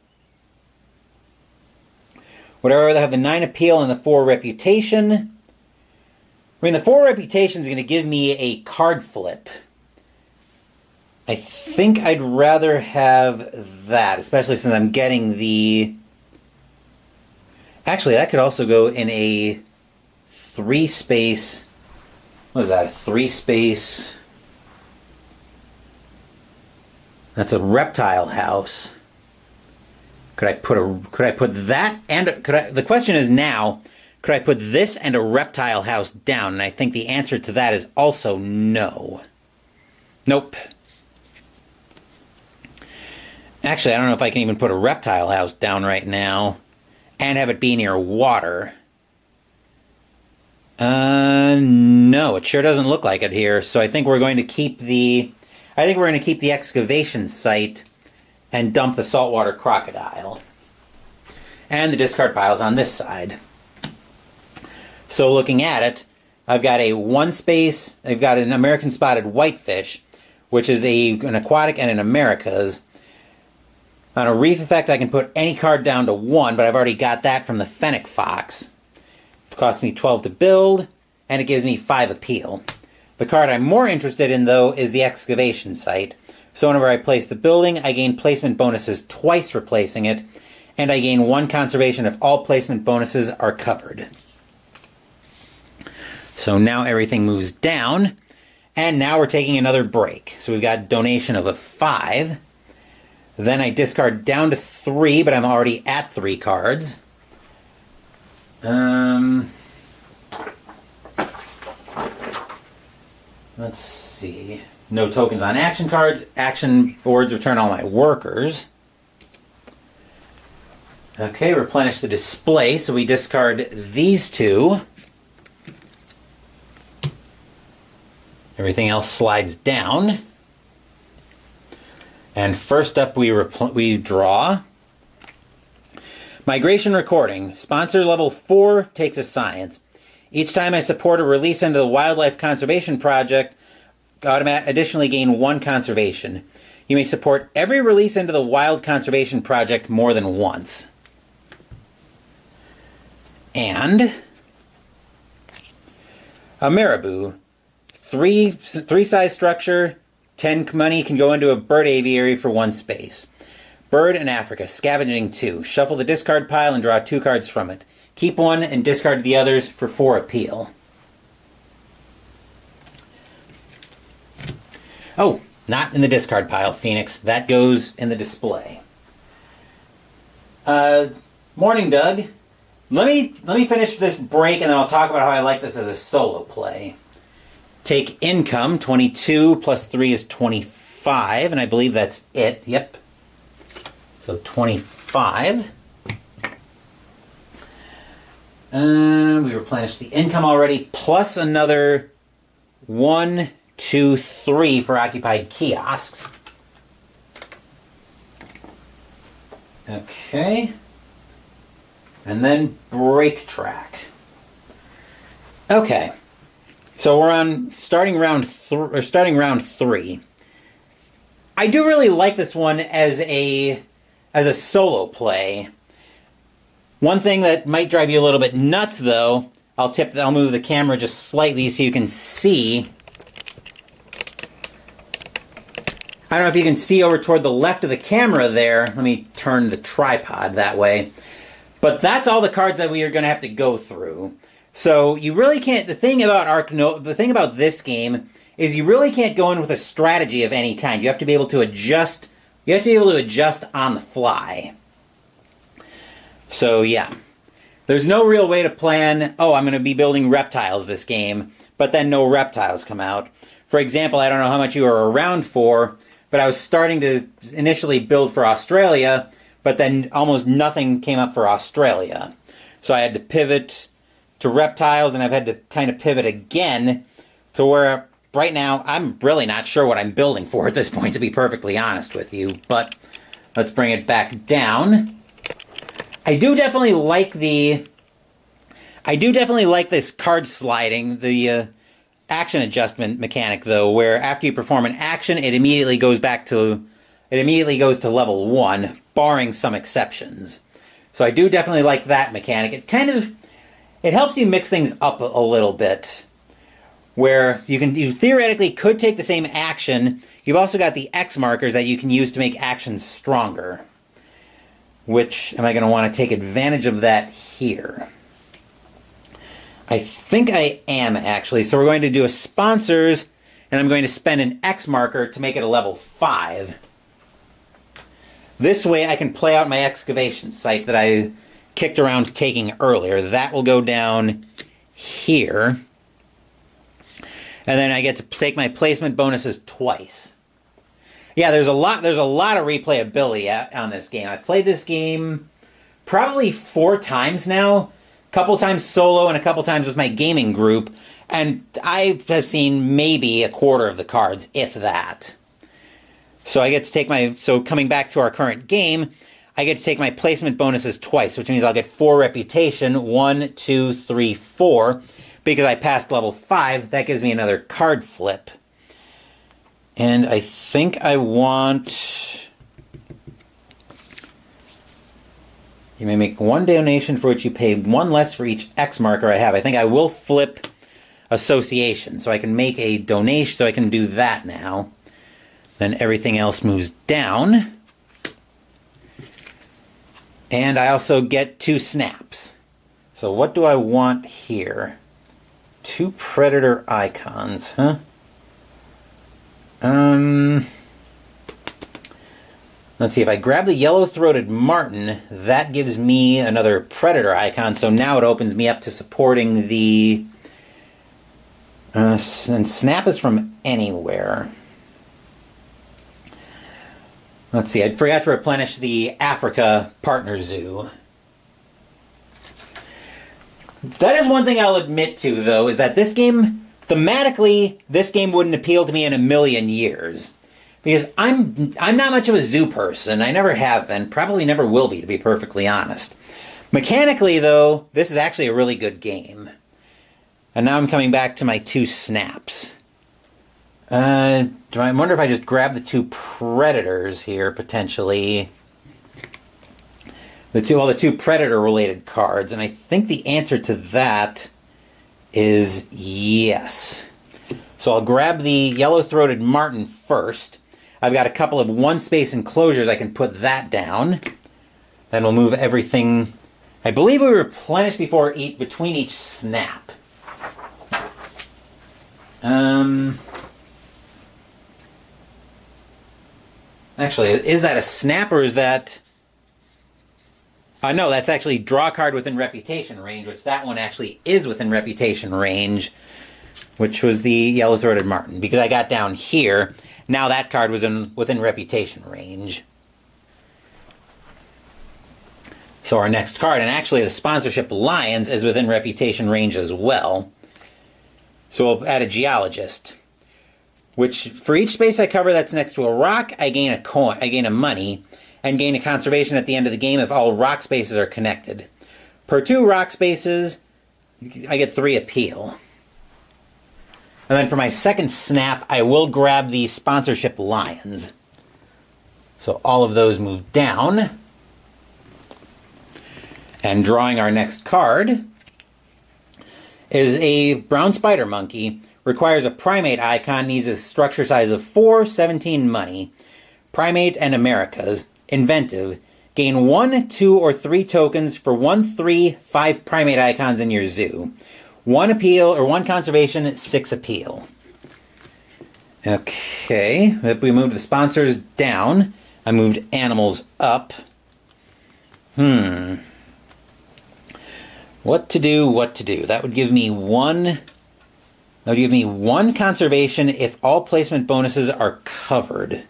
Would I rather have the 9 appeal and the 4 reputation? I mean, the 4 reputation is going to give me a card flip. I think I'd rather have that, especially since I'm getting the... Actually, that could also go in a 3-space... What is that? A 3-space... That's a reptile house. Could I put that and the question is now, could I put this and a reptile house down? And I think the answer to that is also no. Nope. Actually, I don't know if I can even put a reptile house down right now and have it be near water. No, it sure doesn't look like it here. So I think we're going to keep the excavation site and dump the saltwater crocodile. And the discard pile's on this side. So looking at it, I've got I've got an American spotted whitefish, which is an aquatic and an Americas. On a reef effect, I can put any card down to 1, but I've already got that from the fennec fox. It costs me 12 to build, and it gives me 5 appeal. The card I'm more interested in, though, is the excavation site. So whenever I place the building, I gain placement bonuses twice for placing it, and I gain 1 conservation if all placement bonuses are covered. So now everything moves down, and now we're taking another break. So we've got donation of a 5. Then I discard down to 3, but I'm already at 3 cards. Let's see. No tokens on action cards. Action boards return all my workers. Okay, replenish the display, so we discard these 2. Everything else slides down. And first up, we draw. Migration Recording. Sponsor level 4 takes a science. Each time I support a release into the Wildlife Conservation Project, additionally gain 1 conservation. You may support every release into the Wild Conservation Project more than once. And a marabou. 3 size structure. 10 money can go into a bird aviary for 1 space. Bird in Africa, scavenging 2. Shuffle the discard pile and draw 2 cards from it. Keep 1 and discard the others for 4 appeal. Oh, not in the discard pile, Phoenix. That goes in the display. Morning, Doug. Let me finish this break and then I'll talk about how I like this as a solo play. Take income, 22 plus 3 is 25, and I believe that's it. Yep. So 25. We replenished the income already, plus another 1, 2, 3 for occupied kiosks. Okay. And then break track. Okay. So we're on starting round 3. I do really like this one as a solo play. One thing that might drive you a little bit nuts, though, I'll move the camera just slightly so you can see. I don't know if you can see over toward the left of the camera there. Let me turn the tripod that way. But that's all the cards that we are going to have to go through. So you really can't. The thing about this game is you really can't go in with a strategy of any kind. You have to be able to adjust. You have to be able to adjust on the fly. So yeah, there's no real way to plan. Oh, I'm going to be building reptiles this game, but then no reptiles come out. For example, I don't know how much you were around for, but I was starting to initially build for Australia, but then almost nothing came up for Australia. So I had to pivot to reptiles, and I've had to kind of pivot again to where right now I'm really not sure what I'm building for at this point, to be perfectly honest with you. But let's bring it back down. I do definitely like this card sliding, the action adjustment mechanic, though, where after you perform an action, it immediately goes to level 1, barring some exceptions. So I do definitely like that mechanic. It helps you mix things up a little bit, where you theoretically could take the same action. You've also got the X markers that you can use to make actions stronger. Which, am I going to want to take advantage of that here? I think I am, actually. So we're going to do a sponsors, and I'm going to spend an X marker to make it a level 5. This way I can play out my excavation site that I kicked around taking earlier. That will go down here. And then I get to take my placement bonuses twice. Yeah, there's a lot of replayability on this game. I've played this game probably 4 times now. A couple times solo and a couple times with my gaming group. And I have seen maybe a quarter of the cards, if that. So I get to take so coming back to our current game, I get to take my placement bonuses twice, which means I'll get 4 reputation, 1, 2, 3, 4. Because I passed level 5, that gives me another card flip. And I think I want... You may make 1 donation for which you pay 1 less for each X marker I have. I think I will flip association, so I can make a donation, so I can do that now. Then everything else moves down. And I also get 2 snaps. So what do I want here? 2 predator icons, huh? Let's see, if I grab the yellow-throated martin, that gives me another predator icon, so now it opens me up to supporting the... and snap is from anywhere. Let's see, I forgot to replenish the Africa partner zoo. That is one thing I'll admit to, though, is that this game, thematically, this game wouldn't appeal to me in a million years. Because I'm not much of a zoo person. I never have been, probably never will be, to be perfectly honest. Mechanically, though, this is actually a really good game. And now I'm coming back to my 2 snaps. I wonder if I just grab the 2 predators here, potentially. The 2 predator-related cards, and I think the answer to that is yes. So I'll grab the yellow-throated martin first. I've got a couple of 1-space enclosures. I can put that down. Then we'll move everything. I believe we replenish between each snap. Actually, is that a snap or is that... no, that's actually draw card within reputation range, which that one actually is within reputation range, which was the yellow-throated martin. Because I got down here, now that card was within reputation range. So our next card, and actually the sponsorship Lions is within reputation range as well. So we'll add a geologist, which for each space I cover that's next to a rock, I gain a coin, I gain a money, and gain a conservation at the end of the game if all rock spaces are connected. Per 2 rock spaces, I get 3 appeal. And then for my second snap, I will grab the sponsorship Lions. So all of those move down. And drawing our next card is a brown spider monkey. Requires a primate icon, needs a structure size of 4, 17 money. Primate and Americas. Inventive. Gain 1, 2, or 3 tokens for 1, 3, 5 primate icons in your zoo. 1 appeal, or 1 conservation, 6 appeal. Okay, if we move the sponsors down, I moved animals up. What to do? That would give me 1 conservation if all placement bonuses are covered.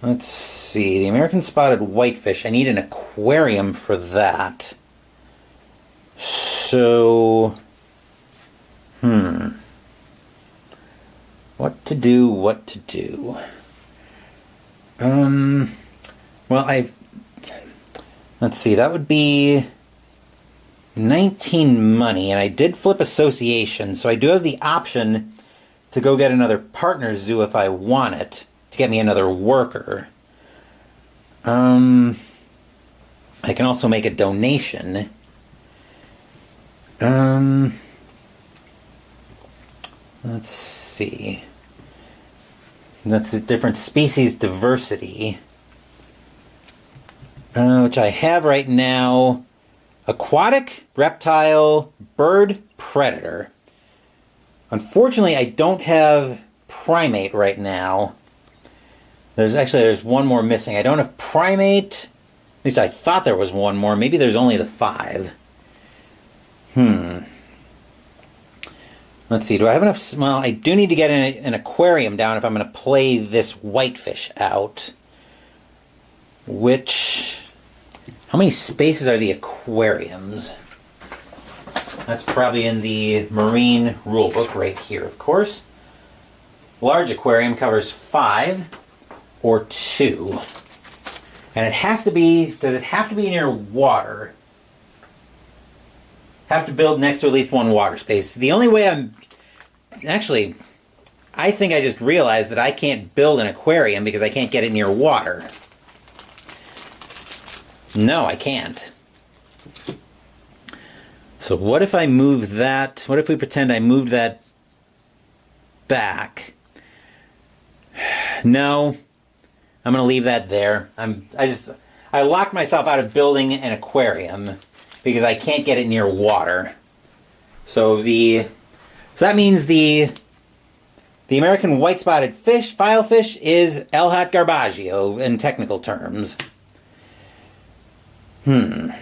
Let's see. The American spotted whitefish. I need an aquarium for that. So, what to do? Well, let's see. That would be 19 money, and I did flip association, so I do have the option to go get another partner zoo if I want it, to get me another worker. I can also make a donation. Let's see. That's a different species diversity. Which I have right now. Aquatic, reptile, bird, predator. Unfortunately, I don't have primate right now. There's one more missing. I don't have primate. At least I thought there was one more. Maybe there's only the 5. Let's see, do I have enough? Well, I do need to get an aquarium down if I'm going to play this whitefish out. How many spaces are the aquariums? That's probably in the marine rulebook right here, of course. Large aquarium covers 5 or 2. And it has to be, does it have to be near water? Have to build next to at least one water space. The only way actually, I think I just realized that I can't build an aquarium because I can't get it near water. No, I can't. So what if I move that, what if we pretend I moved that back? No, I'm going to leave that there. I locked myself out of building an aquarium because I can't get it near water. So that means the American white-spotted filefish is El Hat Garbaggio in technical terms. Well,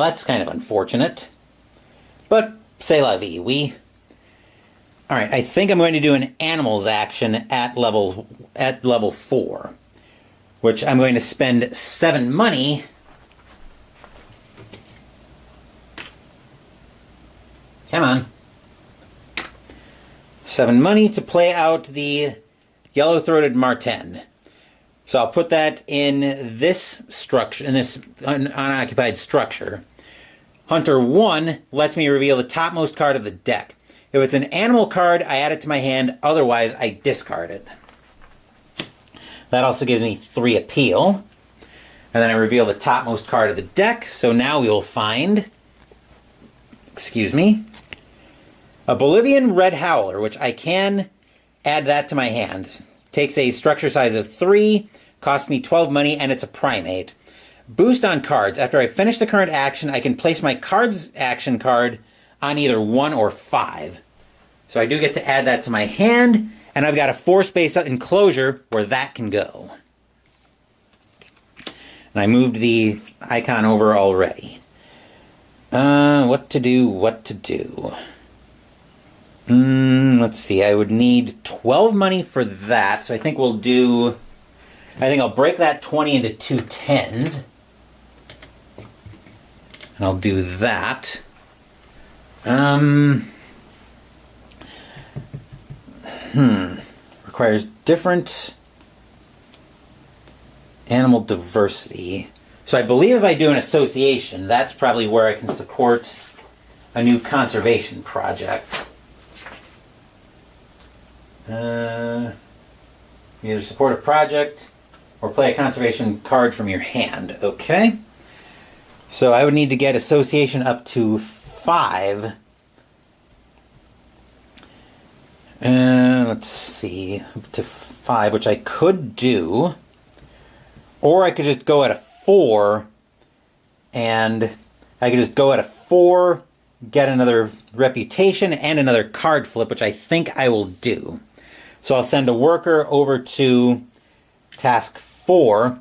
that's kind of unfortunate. But c'est la vie. Alright, I think I'm going to do an animals action at level 4. Which I'm going to spend 7 money. Come on. 7 money to play out the yellow-throated marten. So I'll put that in this structure, in this unoccupied structure. Hunter 1 lets me reveal the topmost card of the deck. If it's an animal card, I add it to my hand. Otherwise, I discard it. That also gives me 3 appeal. And then I reveal the topmost card of the deck. So now we will find, a Bolivian red howler, which I can add that to my hand. Takes a structure size of 3, costs me 12 money, and it's a primate. Boost on cards. After I finish the current action, I can place my card's action card on either 1 or 5. So I do get to add that to my hand, and I've got a 4-space enclosure where that can go. And I moved the icon over already. What to do? Let's see, I would need 12 money for that, so I think I'll break that 20 into 2 10s. And I'll do that. Requires different animal diversity. So I believe if I do an association, that's probably where I can support a new conservation project. Either support a project or play a conservation card from your hand. Okay. So I would need to get association up to 5. Let's see. Up to 5, which I could do. Or I could just go at a 4. And I could just go at a 4, get another reputation and another card flip, which I think I will do. So I'll send a worker over to task 4,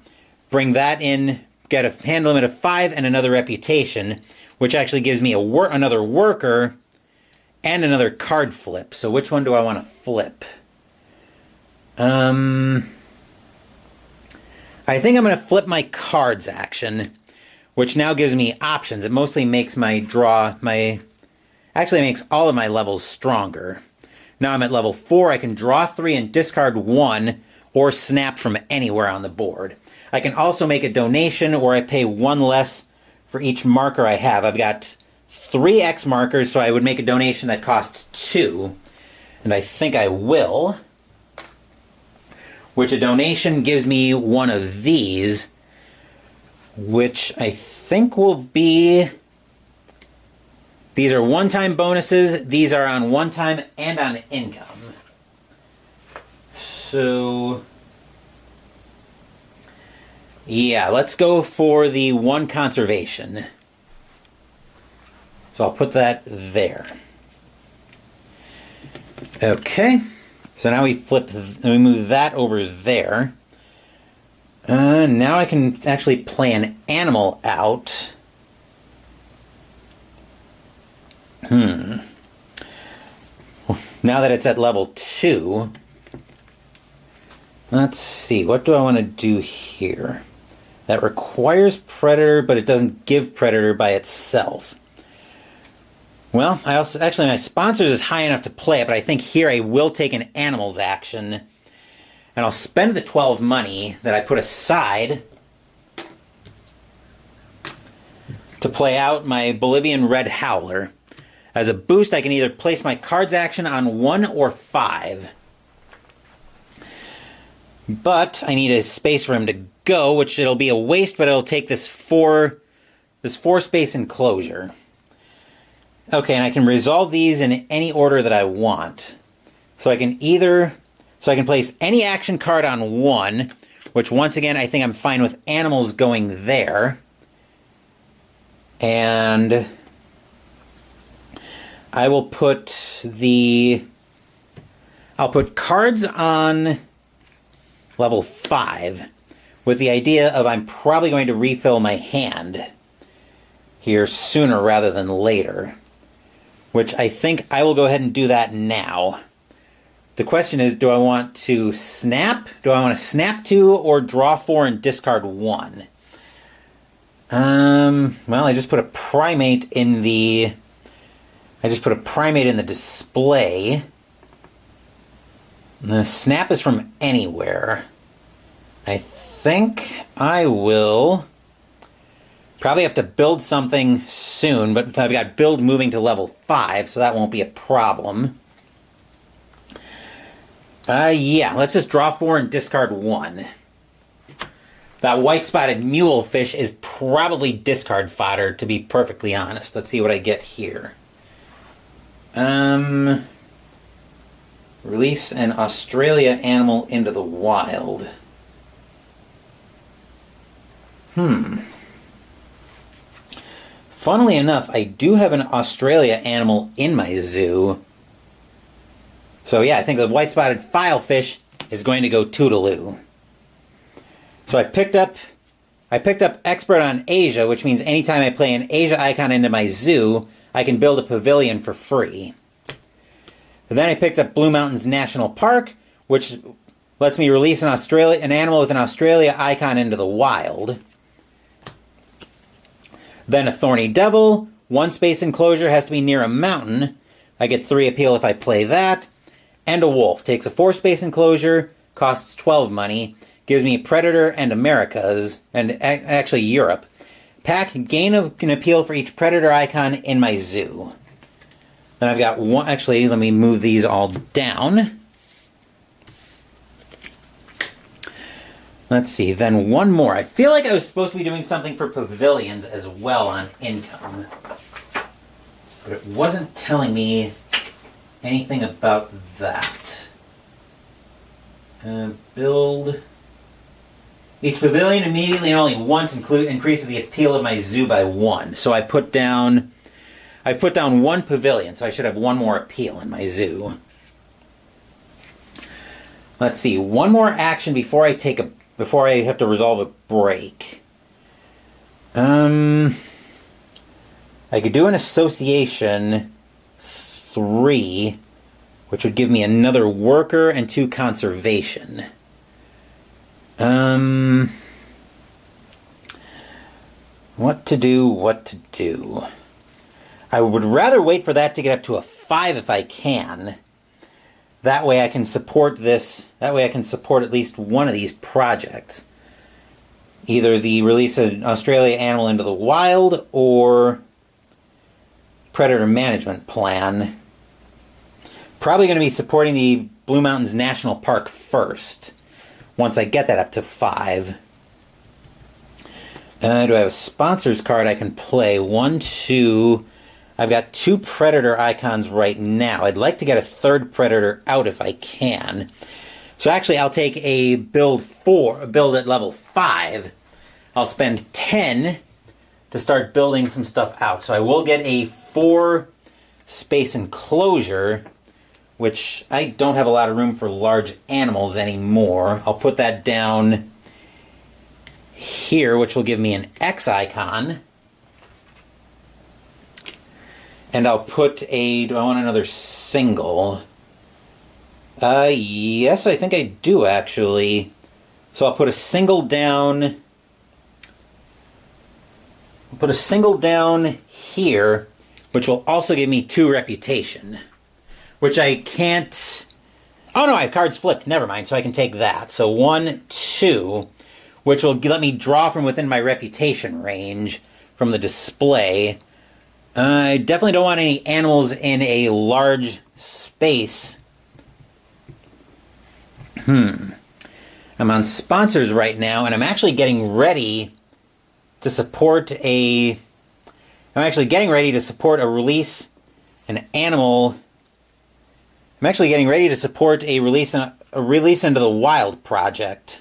bring that in, get a hand limit of 5 and another reputation, which actually gives me another worker and another card flip. So which one do I want to flip? I think I'm going to flip my cards action, which now gives me options. It mostly makes actually makes all of my levels stronger. Now I'm at level 4, I can draw 3 and discard 1, or snap from anywhere on the board. I can also make a donation where I pay 1 less for each marker I have. I've got 3 X markers, so I would make a donation that costs 2. And I think I will. Which a donation gives me one of these, which I think will be... These are one-time bonuses. These are on one-time and on income. So... yeah, let's go for the 1 conservation. So I'll put that there. Okay. So now we move that over there. Now I can actually play an animal out. now that it's at level 2, let's see, what do I want to do here? That requires Predator, but it doesn't give Predator by itself. Well, I also, actually my sponsors is high enough to play it, but I think here I will take an Animals action, and I'll spend the 12 money that I put aside to play out my Bolivian Red Howler. As a boost, I can either place my cards action on 1 or 5. But I need a space for him to go, which it'll be a waste, but it'll take this 4 space enclosure. Okay, and I can resolve these in any order that I want. So I can place any action card on 1, which once again I think I'm fine with Animals going there. And I'll put cards on level 5 with the idea of I'm probably going to refill my hand here sooner rather than later, which I think I will go ahead and do that now. The question is, do I want to snap? Do I want to snap 2 or draw 4 and discard 1? Well, I just put a primate in the display. The snap is from anywhere. I think I will probably have to build something soon, but I've got build moving to level 5, so that won't be a problem. Yeah, let's just draw 4 and discard 1. That white-spotted mulefish is probably discard fodder, to be perfectly honest. Let's see what I get here. Release an Australia animal into the wild. Funnily enough, I do have an Australia animal in my zoo. So yeah, I think the white-spotted filefish is going to go toodaloo. So I picked up Expert on Asia, which means anytime I play an Asia icon into my zoo, I can build a pavilion for free. And then I picked up Blue Mountains National Park, which lets me release an animal with an Australia icon into the wild. Then a Thorny Devil, 1 space enclosure, has to be near a mountain. I get 3 appeal if I play that. And a wolf, takes a 4 space enclosure, costs 12 money, gives me Predator and Americas, and actually Europe. Pack, gain an appeal for each Predator icon in my zoo. Then I've got one, actually, let me move these all down. Let's see, then one more. I feel like I was supposed to be doing something for pavilions as well on income. But it wasn't telling me anything about that. Build. Each pavilion immediately and only once increases the appeal of my zoo by 1. So I put down 1 pavilion, so I should have 1 more appeal in my zoo. Let's see, 1 more action before I have to resolve a break. I could do an association 3, which would give me another worker and 2 conservation. What to do? I would rather wait for that to get up to a 5 if I can. That way I can support this. That way I can support at least one of these projects. Either the release of an Australia animal into the wild or Predator Management Plan. Probably going to be supporting the Blue Mountains National Park first, once I get that up to 5. Do I have a sponsors card I can play? 1, 2. I've got 2 Predator icons right now. I'd like to get a 3rd Predator out if I can. So actually, I'll take a build at level 5. I'll spend 10 to start building some stuff out. So I will get a 4 space enclosure, which I don't have a lot of room for large animals anymore. I'll put that down here, which will give me an X icon. And I'll put do I want another single? Yes, I think I do, actually. So I'll put a single down. I'll put a single down here, which will also give me 2 reputation. Which I can't... Oh no, I have cards flipped. Never mind, so I can take that. So 1, 2, which will let me draw from within my reputation range from the display. I definitely don't want any animals in a large space. I'm on sponsors right now, and I'm actually getting ready to support a... I'm actually getting ready to support a release, an animal... I'm actually getting ready to support a release into the wild project.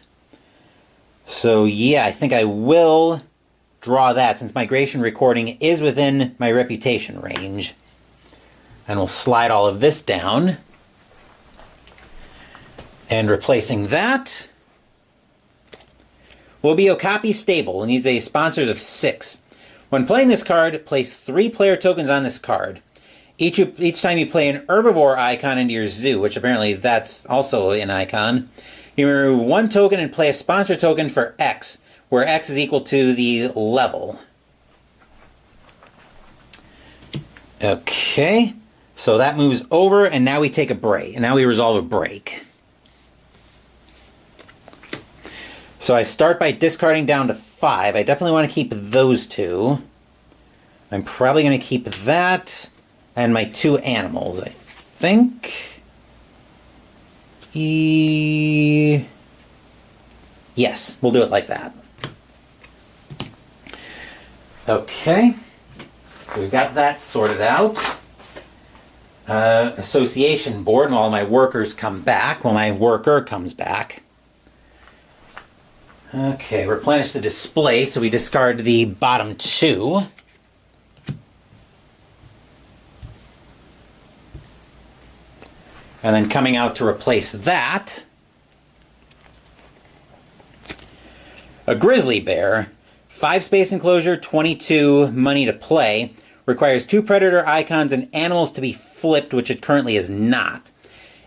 So yeah, I think I will draw that since migration recording is within my reputation range. And we'll slide all of this down. And replacing that will be Okapi Stable. It needs a sponsors of 6. When playing this card, place 3 player tokens on this card. Each time you play an herbivore icon into your zoo, which apparently that's also an icon, you remove 1 token and play a sponsor token for X, where X is equal to the level. Okay, so that moves over, and now we take a break. And now we resolve a break. So I start by discarding down to 5. I definitely want to keep those 2. I'm probably going to keep that... and my 2 animals, I think. Yes, we'll do it like that. Okay. So we've got that sorted out. Association board, and all my workers come back. Well, my worker comes back. Okay, replenish the display, so we discard the bottom 2. And then coming out to replace that, a grizzly bear, 5 space enclosure, 22 money to play, requires 2 predator icons and animals to be flipped, which it currently is not.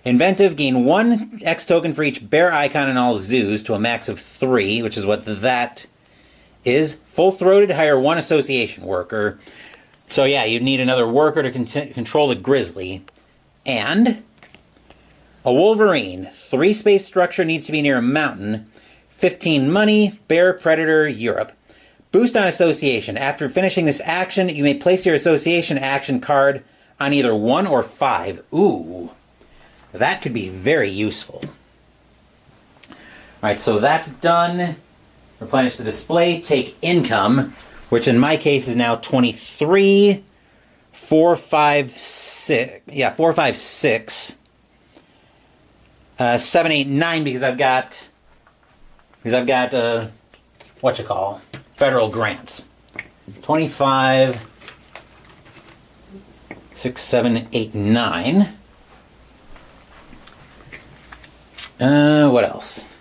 Inventive, gain 1 X token for each bear icon in all zoos to a max of 3, which is what that is. Full-throated, hire 1 association worker. So yeah, you'd need another worker to control the grizzly. And... a wolverine, 3 space structure, needs to be near a mountain, 15 money, bear, predator, Europe. Boost on association. After finishing this action, you may place your association action card on either 1 or 5. Ooh, that could be very useful. Alright, so that's done. Replenish the display, take income, which in my case is now 23, 4, 5, 6. Yeah, 4, 5, 6. 7, 8, 9 because I've got federal grants. 25, 6, 7, 8, 9. What else?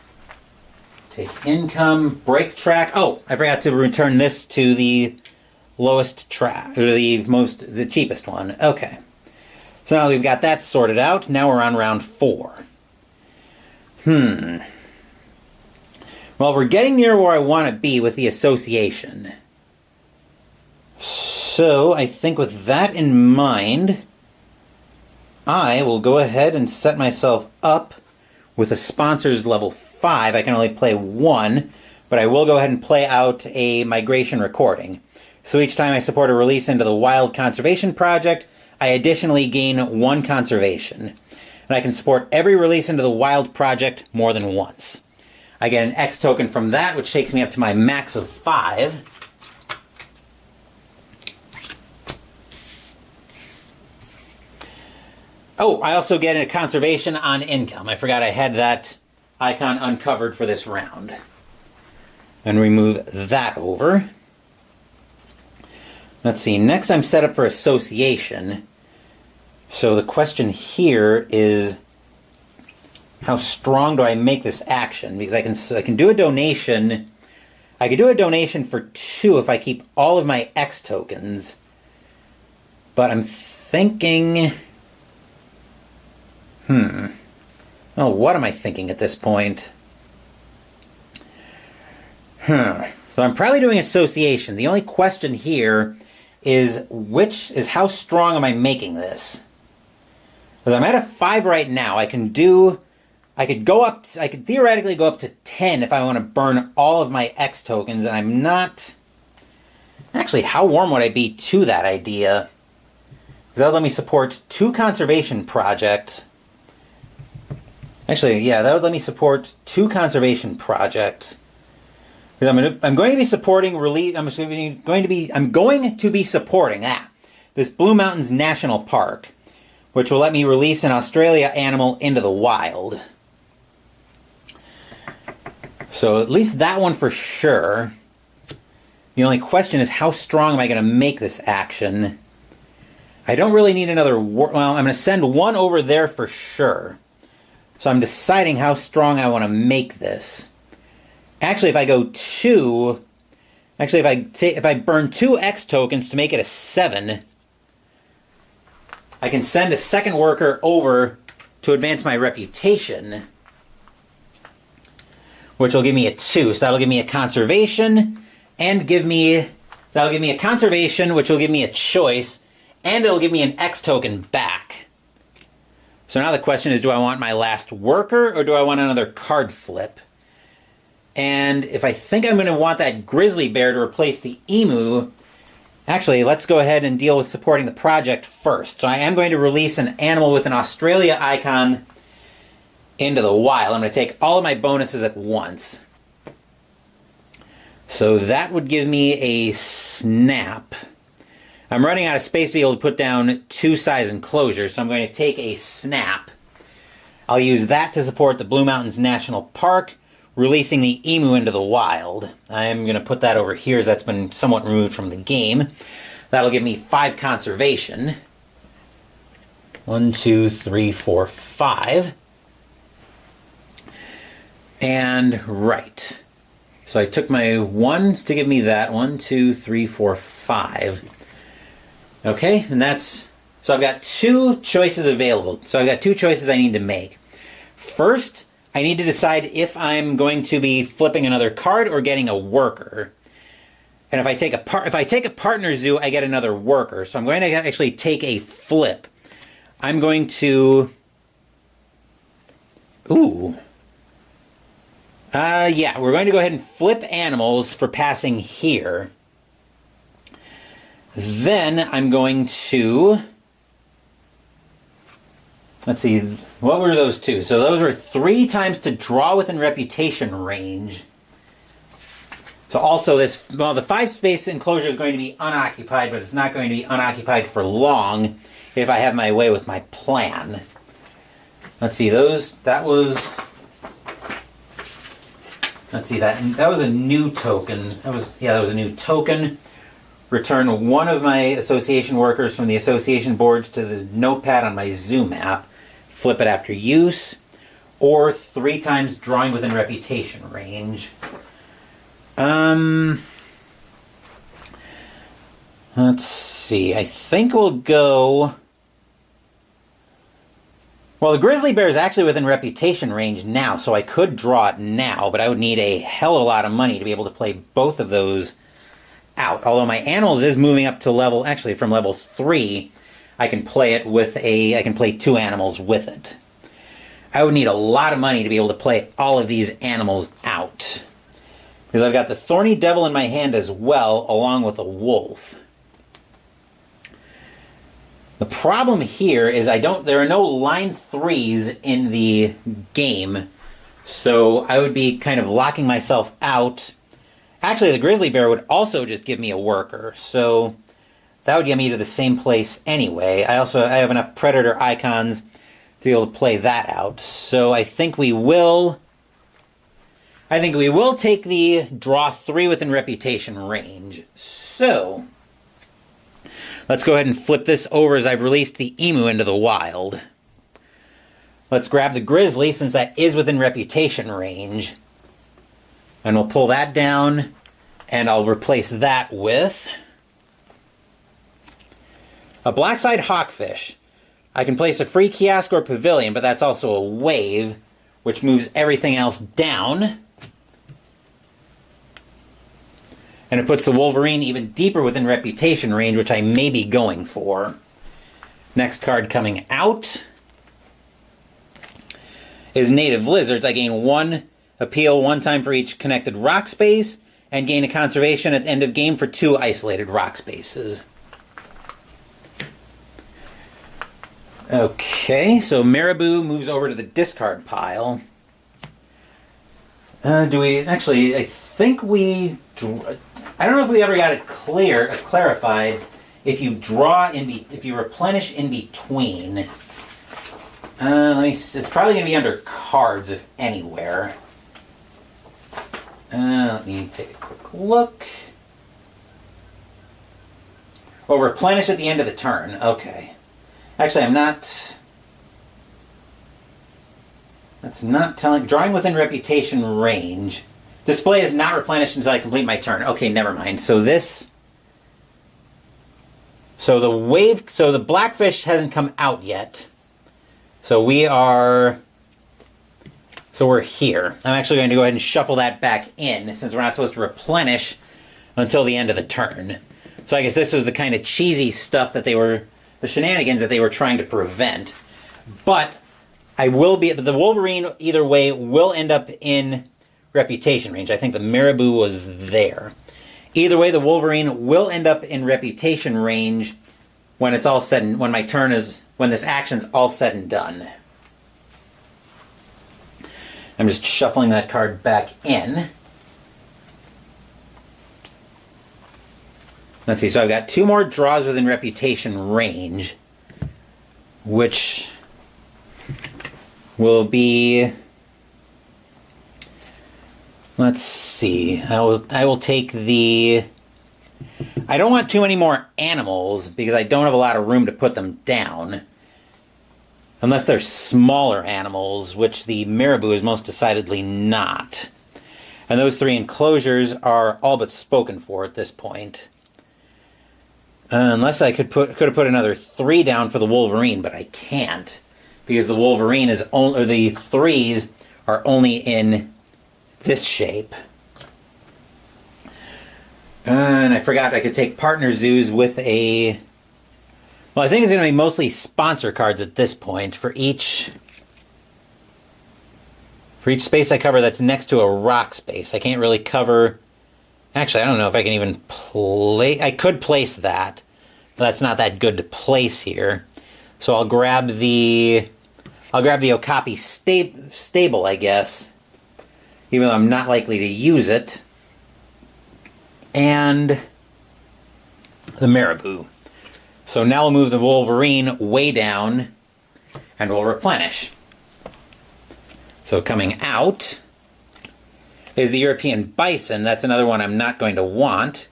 Take income, break track. Oh, I forgot to return this to the lowest track, or the cheapest one. Okay. So now we've got that sorted out. Now we're on round 4. Well, we're getting near where I want to be with the association. So, I think with that in mind, I will go ahead and set myself up with a sponsors level 5. I can only play 1, but I will go ahead and play out a migration recording. So each time I support a release into the Wild Conservation Project, I additionally gain 1 conservation. And I can support every release into the Wild Project more than once. I get an X token from that, which takes me up to my max of 5. Oh, I also get a conservation on income. I forgot I had that icon uncovered for this round. And remove that over. Let's see, next I'm set up for association. So the question here is, how strong do I make this action? Because I can do a donation. I could do a donation for 2 if I keep all of my X tokens. But I'm thinking... Oh, what am I thinking at this point? So I'm probably doing association. The only question here is how strong am I making this? Because I'm at a 5 right now. I could theoretically go up to 10 if I want to burn all of my X tokens, and I'm not... Actually, how warm would I be to that idea? Because that would let me support 2 conservation projects. Actually, yeah, that would let me support 2 conservation projects. I'm going to be supporting this Blue Mountains National Park, which will let me release an Australia animal into the wild. So at least that one for sure. The only question is, how strong am I going to make this action? I don't really need another... Well, I'm going to send one over there for sure. So I'm deciding how strong I want to make this. Actually, if I go 2... Actually, if I burn 2 X tokens to make it a 7, I can send a second worker over to advance my reputation, which will give me a 2. So that'll give me a conservation, and that'll give me a conservation, which will give me a choice, and it'll give me an X token back. So now the question is, do I want my last worker, or do I want another card flip? And if I think I'm going to want that grizzly bear to replace the emu, actually, let's go ahead and deal with supporting the project first. So I am going to release an animal with an Australia icon into the wild. I'm going to take all of my bonuses at once. So that would give me a snap. I'm running out of space to be able to put down 2 size enclosures, so I'm going to take a snap. I'll use that to support the Blue Mountains National Park, releasing the emu into the wild. I'm going to put that over here as that's been somewhat removed from the game. That'll give me 5 conservation. 1, 2, 3, 4, 5. And right. So I took my 1 to give me that. 1, 2, 3, 4, 5. Okay, and that's... So I've got 2 choices available. So I've got 2 choices I need to make. First, I need to decide if I'm going to be flipping another card or getting a worker. And if I take a partner zoo, I get another worker. So I'm going to actually take a flip. I'm going to... yeah, we're going to go ahead and flip animals for passing here. Then I'm going to... Let's see, what were those 2? So those were 3 times to draw within reputation range. So also this, well, the 5 space enclosure is going to be unoccupied, but it's not going to be unoccupied for long if I have my way with my plan. Let's see, that was a new token. That was a new token. Return 1 of my association workers from the association boards to the notepad on my zoo map. Flip it after use. Or 3 times drawing within reputation range. Let's see. I think we'll go... Well, the grizzly bear is actually within reputation range now, so I could draw it now, but I would need a hell of a lot of money to be able to play both of those out. Although my animals is moving up to from level 3, I can play 2 animals with it. I would need a lot of money to be able to play all of these animals out. Because I've got the Thorny Devil in my hand as well, along with a wolf. The problem here is there are no line 3s in the game, so I would be kind of locking myself out. Actually, the grizzly bear would also just give me a worker, so that would get me to the same place anyway. I have enough predator icons to be able to play that out. So I think we will take the draw 3 within reputation range. So let's go ahead and flip this over as I've released the emu into the wild. Let's grab the grizzly since that is within reputation range. And we'll pull that down, and I'll replace that with a black-side hawkfish. I can place a free kiosk or pavilion, but that's also a wave. which moves everything else down. And it puts the Wolverine even deeper within reputation range, which I may be going for. Next card coming out is Native Lizards. I gain 1 appeal 1 time for each connected rock space, and gain a conservation at the end of game for 2 isolated rock spaces. Okay, so Marabou moves over to the discard pile. Do we... Actually, I think we... I don't know if we ever got it clarified if you draw if you replenish in between. Let me see. It's probably going to be under cards, if anywhere. Let me take a quick look. Oh, replenish at the end of the turn. Okay. Actually, I'm not... That's not telling... Drawing within reputation range. Display is not replenished until I complete my turn. Okay, never mind. So this... So the wave... So the Blackfish hasn't come out yet. So we are... So we're here. I'm actually going to go ahead and shuffle that back in, since we're not supposed to replenish until the end of the turn. So I guess this was the kind of cheesy stuff that they were... The shenanigans that they were trying to prevent. But I will be... The Wolverine, either way, will end up in reputation range. I think the Marabou was there. Either way, the Wolverine will end up in reputation range when it's all said and... When my turn is... When this action's all said and done. I'm just shuffling that card back in. Let's see, so I've got 2 more draws within reputation range, which will be... Let's see, I will take the... I don't want too many more animals, because I don't have a lot of room to put them down. Unless they're smaller animals, which the Marabou is most decidedly not. And those 3 enclosures are all but spoken for at this point. Unless I could have put another 3 down for the Wolverine, but I can't. Because the Wolverine is only... Or the 3s are only in this shape. And I forgot I could take partner zoos with a... Well, I think it's going to be mostly sponsor cards at this point for each space I cover that's next to a rock space. I can't really cover... Actually, I don't know if I can even play... I could place that, but that's not that good to place here. So I'll grab the Okapi stable, I guess, even though I'm not likely to use it. And the Marabou. So now we'll move the Wolverine way down, and we'll replenish. So coming out is the European Bison. That's another one I'm not going to want.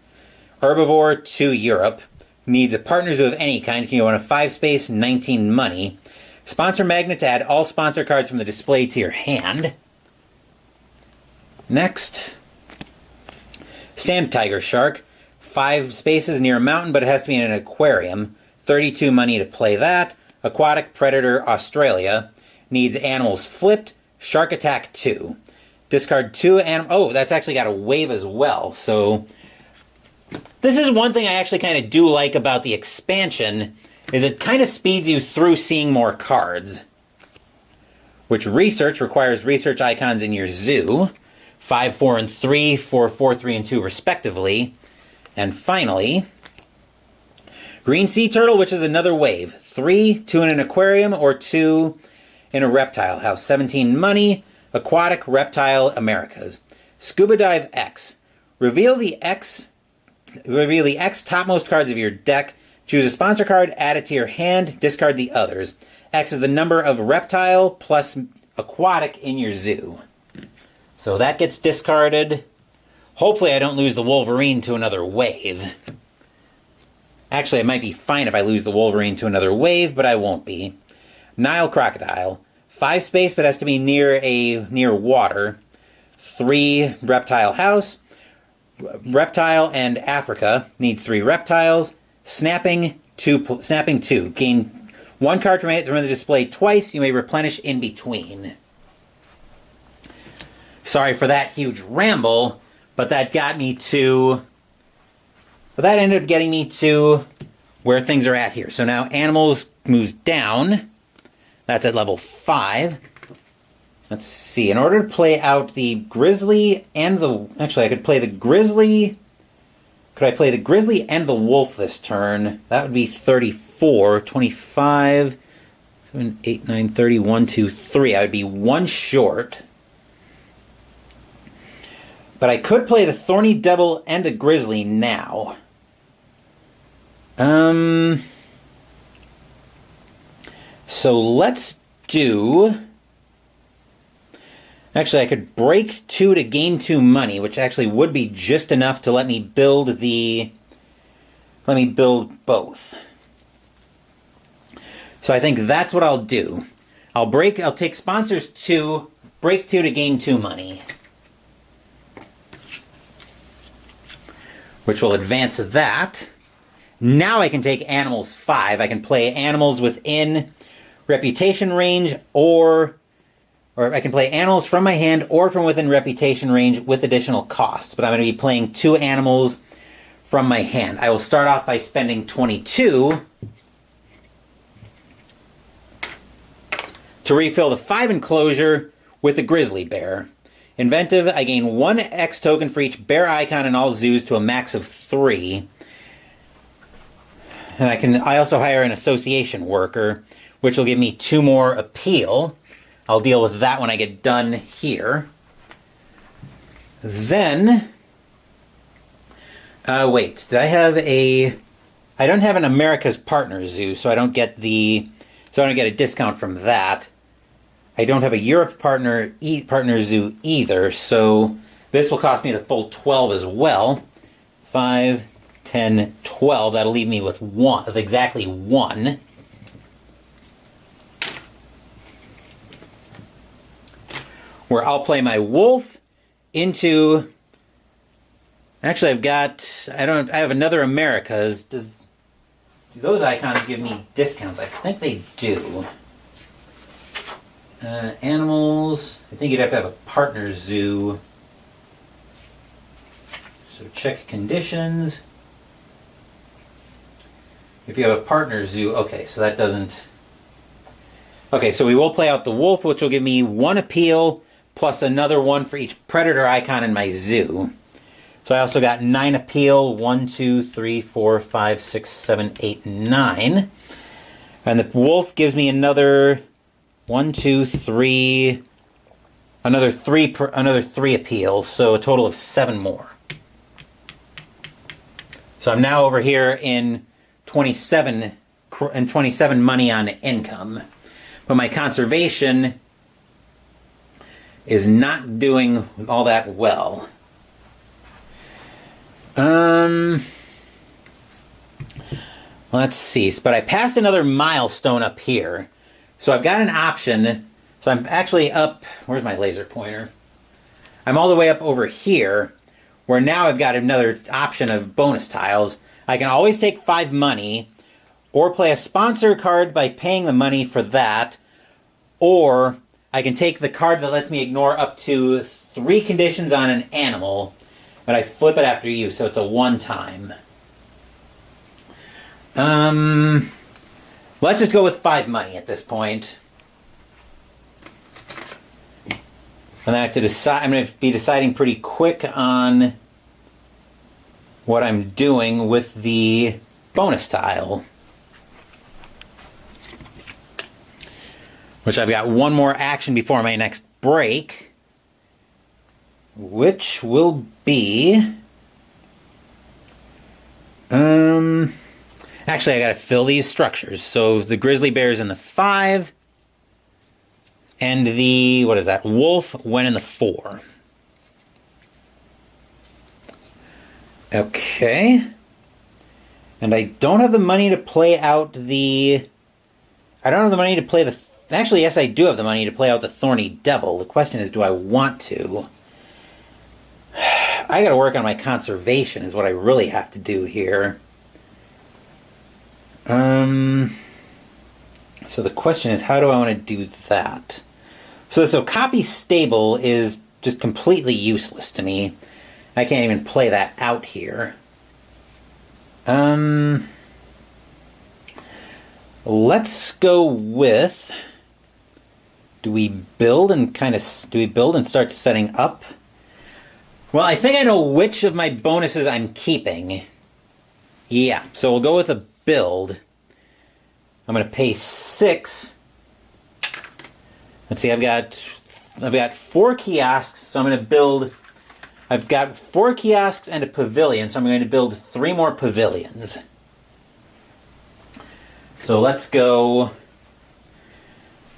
Herbivore to Europe. Needs a partner zoo of any kind. Can go on a 5 space, 19 money. Sponsor magnet to add all sponsor cards from the display to your hand. Next, Sand Tiger Shark. 5 spaces near a mountain, but it has to be in an aquarium. 32 money to play that. Aquatic Predator Australia. Needs animals flipped. Shark Attack 2. Discard 2 animals. Oh, that's actually got a wave as well. So this is one thing I actually kind of do like about the expansion, is it kind of speeds you through seeing more cards. Which research requires research icons in your zoo. 5, 4, and 3, 4, 4, 3, and 2 respectively. And finally, Green Sea Turtle, which is another wave. 3, 2 in an aquarium, or 2 in a reptile house. 17 money, Aquatic Reptile Americas. Scuba Dive X. Reveal the X topmost cards of your deck. Choose a sponsor card, add it to your hand, discard the others. X is the number of reptile plus aquatic in your zoo. So that gets discarded. Hopefully I don't lose the Wolverine to another wave. Actually, it might be fine if I lose the Wolverine to another wave, but I won't be. Nile Crocodile. 5 space, but has to be near water. 3 reptile house. Reptile and Africa. Needs 3 reptiles. Snapping 2. Gain 1 card from the display twice. You may replenish in between. Sorry for that huge ramble, but that got me to... But that ended up getting me to where things are at here. So now animals moves down. That's at level 5. Let's see. In order to play out the grizzly and the... Actually, I could play the grizzly... Could I play the grizzly and the wolf this turn? That would be 34, 25, 7, 8, 9, 30, 1, 2, 3. I would be 1 short. But I could play the thorny devil and the grizzly now. So let's do... Actually, I could break 2 to gain 2 money, which actually would be just enough to let me build the... Let me build both. So I think that's what I'll do. I'll take sponsors 2, break 2 to gain 2 money. Which will advance that. Now I can take animals 5. I can play animals within reputation range, or I can play animals from my hand or from within reputation range with additional costs. But I'm going to be playing 2 animals from my hand. I will start off by spending 22 to refill the 5 enclosure with a grizzly bear. Inventive, I gain 1 X token for each bear icon in all zoos to a max of 3. And I also hire an association worker, which will give me 2 more appeal. I'll deal with that when I get done here. Then, wait, did I have a... I don't have an America's Partner Zoo, so I don't get a discount from that. I don't have a Europe Partner Zoo either, so this will cost me the full 12 as well. 5, 10, 12. That'll leave me with exactly 1. Where I'll play my wolf into... Actually, I have another America's. Do those icons give me discounts? I think they do. Animals. I think you'd have to have a partner zoo. So check conditions. If you have a partner zoo, okay, so that doesn't... Okay, so we will play out the wolf, which will give me 1 appeal, plus another 1 for each predator icon in my zoo. So I also got 9 appeal, 1, 2, 3, 4, 5, 6, 7, 8, 9. And the wolf gives me another 1, 2, 3, another 3 appeal, so a total of 7 more. So I'm now over here in 27 money on income. But my conservation is not doing all that well. Let's see. But I passed another milestone up here. So I've got an option. So I'm actually up... Where's my laser pointer? I'm all the way up over here, where now I've got another option of bonus tiles. I can always take 5 money, or play a sponsor card by paying the money for that, or I can take the card that lets me ignore up to 3 conditions on an animal, but I flip it after use, so it's a one-time. Let's just go with 5 money at this point. And I have to decide. I'm going to be deciding pretty quick on what I'm doing with the bonus tile. Which I've got 1 more action before my next break. Which will be... Actually, I gotta fill these structures. So the grizzly bear's in the 5. And the, what is that, wolf went in the 4. Okay. And I don't have the money to play out the... I don't have the money to play the... Actually, yes, I do have the money to play out the Thorny Devil. The question is, do I want to? I gotta work on my conservation is what I really have to do here. So the question is, how do I want to do that? So copy stable is just completely useless to me. I can't even play that out here. Let's go with... Do we build and start setting up? Well, I think I know which of my bonuses I'm keeping. Yeah, so we'll go with a build. I'm going to pay 6. Let's see, I've got 4 kiosks, so I'm going to build... I've got 4 kiosks and a pavilion, so I'm going to build 3 more pavilions. So let's go...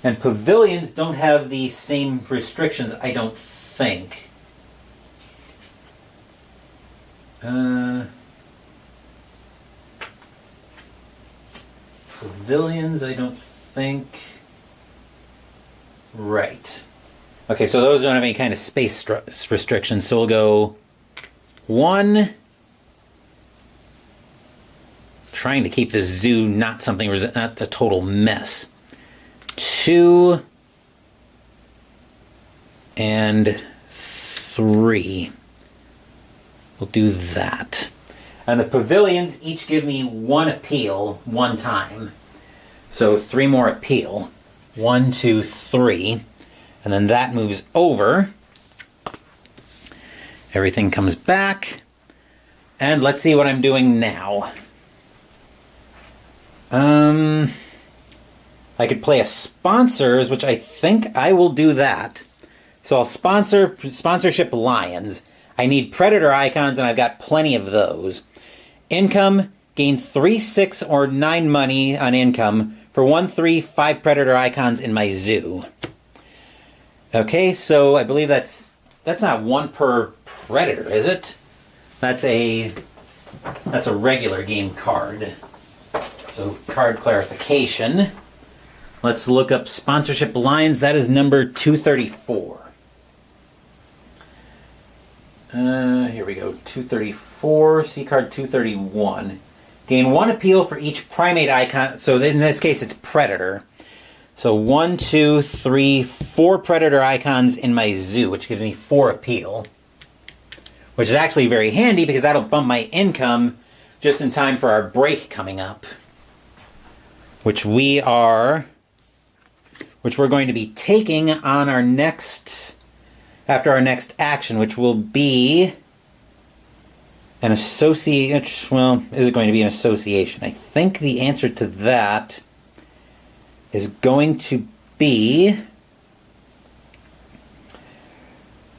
And pavilions don't have the same restrictions, I don't think. Pavilions, I don't think... Right. Okay, so those don't have any kind of space restrictions, so we'll go 1... Trying to keep this zoo not a total mess. 2 and 3. We'll do that. And the pavilions each give me 1 appeal 1 time. So 3 more appeal. 1, 2, 3. And then that moves over. Everything comes back. And let's see what I'm doing now. I could play a sponsors, which I think I will do that. So I'll sponsorship lions. I need predator icons, and I've got plenty of those. Income, gain 3, 6, or 9 money on income for 1, 3, 5 predator icons in my zoo. Okay, so I believe that's not 1 per predator, is it? That's a regular game card. So card clarification. Let's look up sponsorship lines. That is number 234. Here we go. 234. See card 231. Gain 1 appeal for each primate icon. So in this case, it's predator. So 1, 2, 3, 4 predator icons in my zoo, which gives me 4 appeal. Which is actually very handy because that'll bump my income just in time for our break coming up. Which we're going to be taking on our after our next action, which will be an association. Well, is it going to be an association? I think the answer to that is going to be...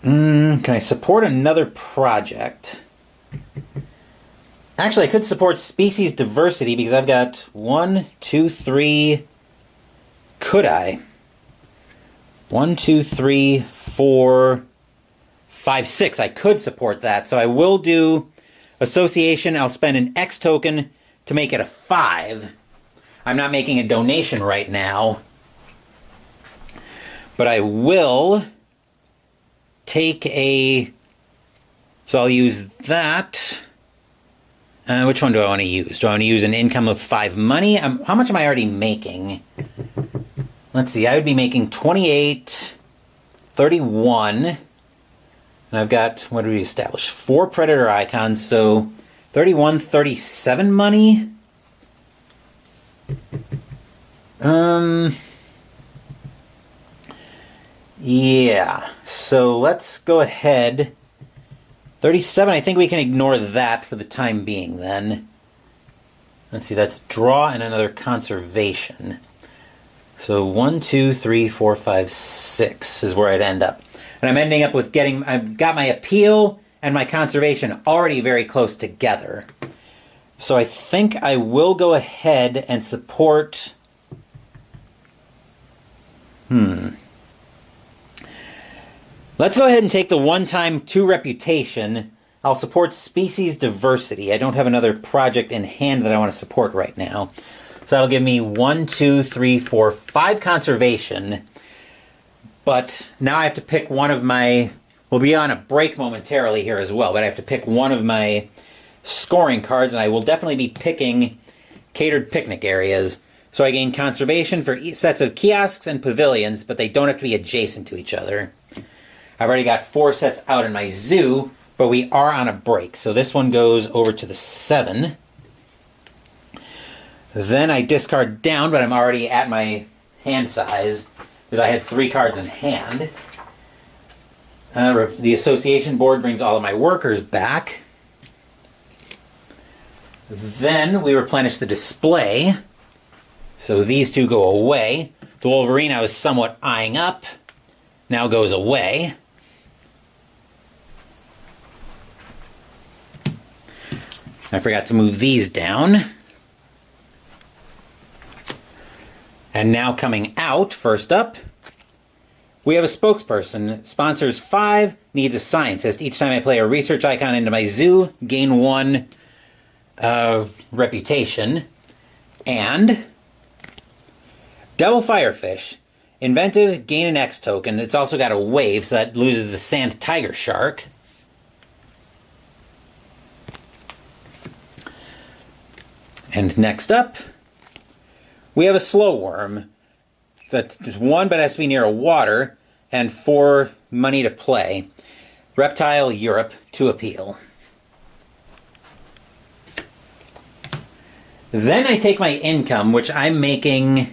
can I support another project? Actually, I could support species diversity because I've got 1, 2, 3... Could I? 1, 2, 3, 4, 5, 6. I could support that. So I will do association. I'll spend an X token to make it a 5. I'm not making a donation right now. But I will take a... So I'll use that. Which one do I want to use? Do I want to use an income of 5 money? How much am I already making? Let's see, I would be making 28, 31, and I've got, what did we establish? 4 predator icons, so 31, 37 money. Yeah, so let's go ahead. 37, I think we can ignore that for the time being then. Let's see, that's draw and another conservation. So 1, 2, 3, 4, 5, 6 is where I'd end up. And I'm ending up with I've got my appeal and my conservation already very close together. So I think I will go ahead and support... Let's go ahead and take the 1-time 2 reputation. I'll support species diversity. I don't have another project in hand that I want to support right now. So that'll give me 1, 2, 3, 4, 5 conservation. But now I have to pick one of my... We'll be on a break momentarily here as well, but I have to pick one of my scoring cards, and I will definitely be picking catered picnic areas. So I gain conservation for sets of kiosks and pavilions, but they don't have to be adjacent to each other. I've already got 4 sets out in my zoo, but we are on a break. So this one goes over to the 7. Then I discard down, but I'm already at my hand size because I had 3 cards in hand. The association board brings all of my workers back. Then we replenish the display. So these 2 go away. The Wolverine I was somewhat eyeing up now goes away. I forgot to move these down. And now coming out, first up, we have a spokesperson. Sponsors 5, needs a scientist. Each time I play a research icon into my zoo, gain 1 reputation. And Devil Firefish. Inventive, gain an X token. It's also got a wave, so that loses the Sand Tiger Shark. And next up, we have a Slow Worm. That's 1, but has to be near a water, and 4 money to play. Reptile Europe, 2 appeal. Then I take my income, which I'm making,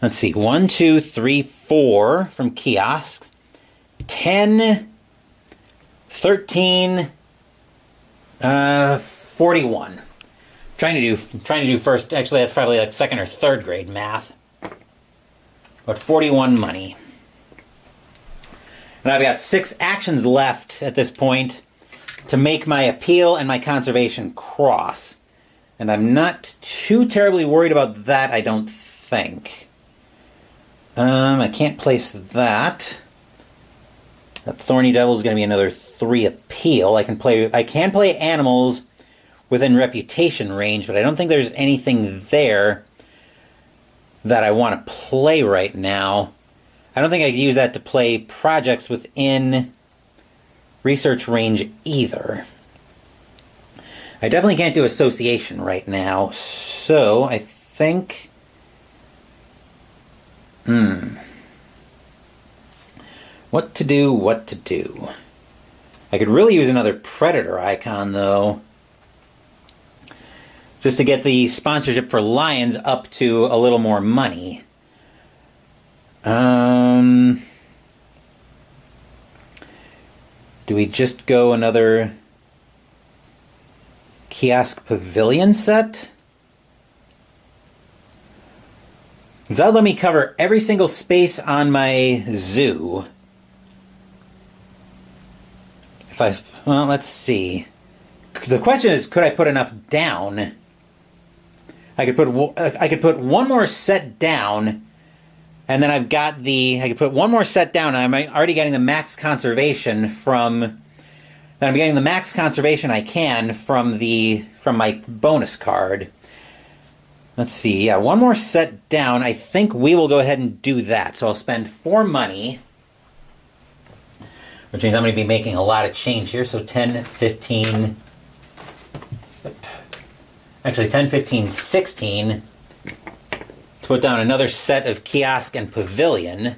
let's see, 1, 2, 3, 4 from kiosks, 10, 13, 41. Trying to do first, actually that's probably like 2nd or 3rd grade math. But 41 money. And I've got 6 actions left at this point to make my appeal and my conservation cross. And I'm not too terribly worried about that, I don't think. I can't place that. That Thorny Devil is going to be another 3 appeal. I can play animals within reputation range, but I don't think there's anything there that I want to play right now. I don't think I can use that to play projects within research range either. I definitely can't do association right now, so I think... What to do? I could really use another Predator icon, though. Just to get the sponsorship for Lions up to a little more money. Do we just go another kiosk pavilion set? Does that let me cover every single space on my zoo? Well, let's see. The question is, could I put enough down? I could put 1 more set down, and then I could put 1 more set down, and I'm already getting the max conservation from... Then I'm getting the max conservation I can from my bonus card. Let's see, yeah, 1 more set down. I think we will go ahead and do that. So I'll spend 4 money, which means I'm going to be making a lot of change here. So 10, 15... Actually, 10, 15, 16 to put down another set of kiosk and pavilion.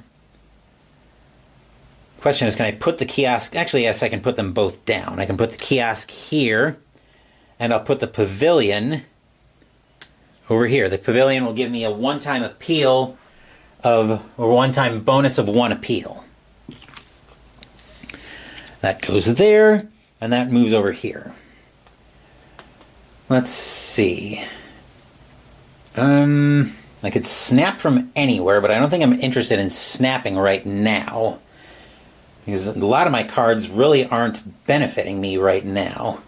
Question is, can I put the kiosk... Actually, yes, I can put them both down. I can put the kiosk here, and I'll put the pavilion over here. The pavilion will give me a one-time appeal or one-time bonus of 1 appeal. That goes there, and that moves over here. Let's see. I could snap from anywhere, but I don't think I'm interested in snapping right now. Because a lot of my cards really aren't benefiting me right now.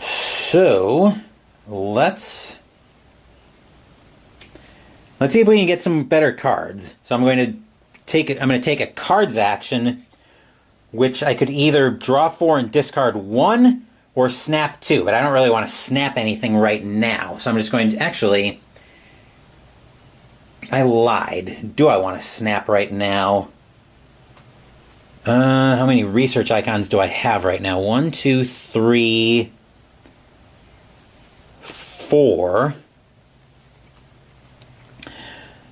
So, let's see if we can get some better cards. So I'm going to take a cards action, which I could either draw 4 and discard 1, or snap 2, but I don't really want to snap anything right now. So I'm just going to, actually, I lied. Do I want to snap right now? How many research icons do I have right now? 1, 2, 3, 4.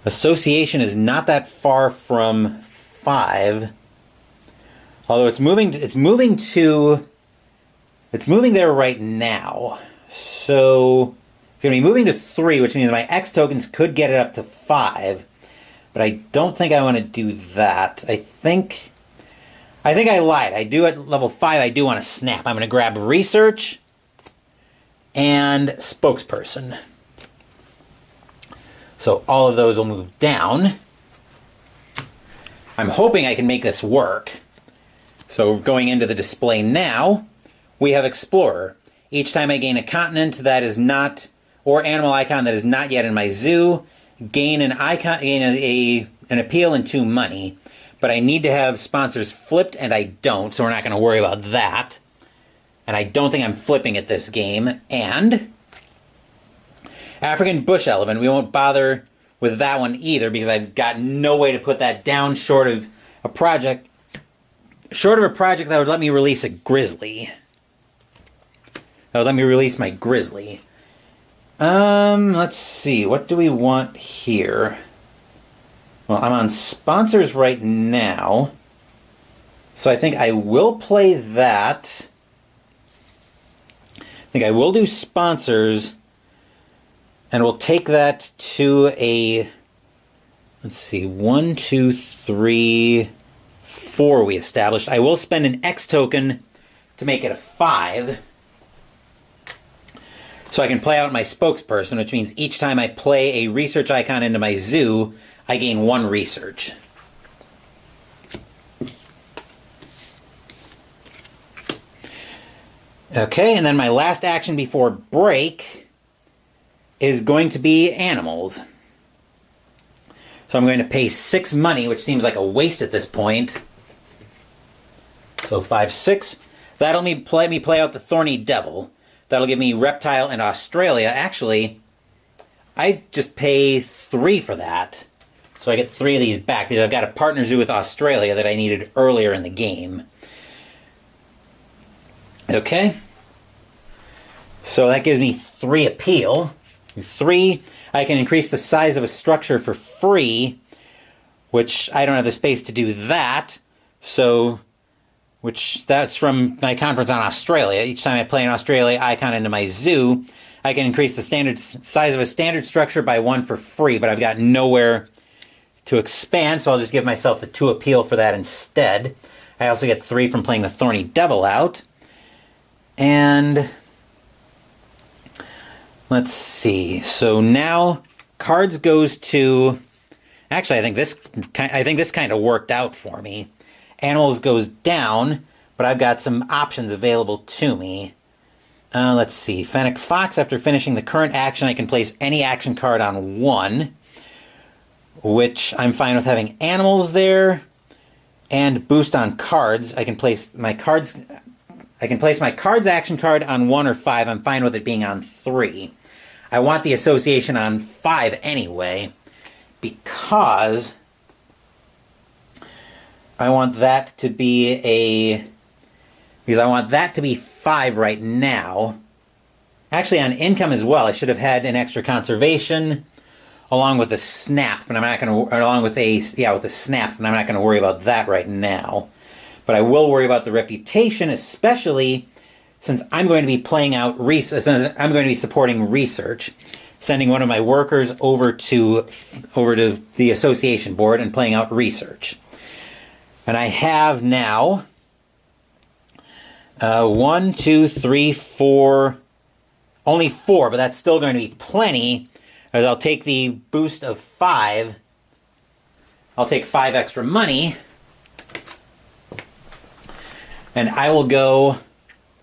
Association is not that far from 5. Although it's moving there right now. So it's going to be moving to 3, which means my X tokens could get it up to 5. But I don't think I want to do that. I think I lied. I do at level 5, I do want to snap. I'm going to grab research and spokesperson. So all of those will move down. I'm hoping I can make this work. So going into the display now, we have Explorer. Each time I gain a continent that is not, or animal icon that is not yet in my zoo, gain an icon, gain an appeal and 2 money. But I need to have sponsors flipped, and I don't, so we're not going to worry about that. And I don't think I'm flipping at this game. And African bush elephant, we won't bother with that one either because I've got no way to put that down short of a project that would let me release a grizzly. That would let me release my grizzly. Let's see, what do we want here? Well, I'm on sponsors right now, so I think I will play that. I think I will do sponsors, and we'll take that to a, let's see, 1, 2, 3, 4 we established. I will spend an X token to make it a 5. So I can play out my spokesperson, which means each time I play a research icon into my zoo, I gain 1 research. Okay, and then my last action before break is going to be animals. So I'm going to pay 6 money, which seems like a waste at this point. So 5, 6. That'll let me play out the Thorny Devil. That'll give me Reptile and Australia. Actually, I just pay 3 for that. So I get 3 of these back because I've got a partner zoo with Australia that I needed earlier in the game. Okay. So that gives me 3 appeal. 3, I can increase the size of a structure for free, which I don't have the space to do that. So, that's from my conference on Australia. Each time I play an Australia icon into my zoo, I can increase the standard size of a standard structure by 1 for free, but I've got nowhere to expand, so I'll just give myself the 2 appeal for that instead. I also get 3 from playing the Thorny Devil out. And let's see. So now cards goes to, actually I think this kind of worked out for me. Animals goes down, but I've got some options available to me. Let's see. Fennec Fox, after finishing the current action, I can place any action card on 1, which I'm fine with having animals there. And boost on cards. I can place my cards action card on 1 or 5. I'm fine with it being on 3. I want the association on 5 anyway, because I want that to be 5 right now. Actually, on income as well, I should have had an extra conservation along with a snap, but I'm not going to, with a snap, but I'm not going to worry about that right now. But I will worry about the reputation, especially since I'm going to be playing out research. I'm going to be supporting research, sending one of my workers over to the association board and playing out research. And I have now 1, 2, 3, 4, only 4, but that's still going to be plenty. As I'll take the boost of 5. I'll take 5 extra money. And I will go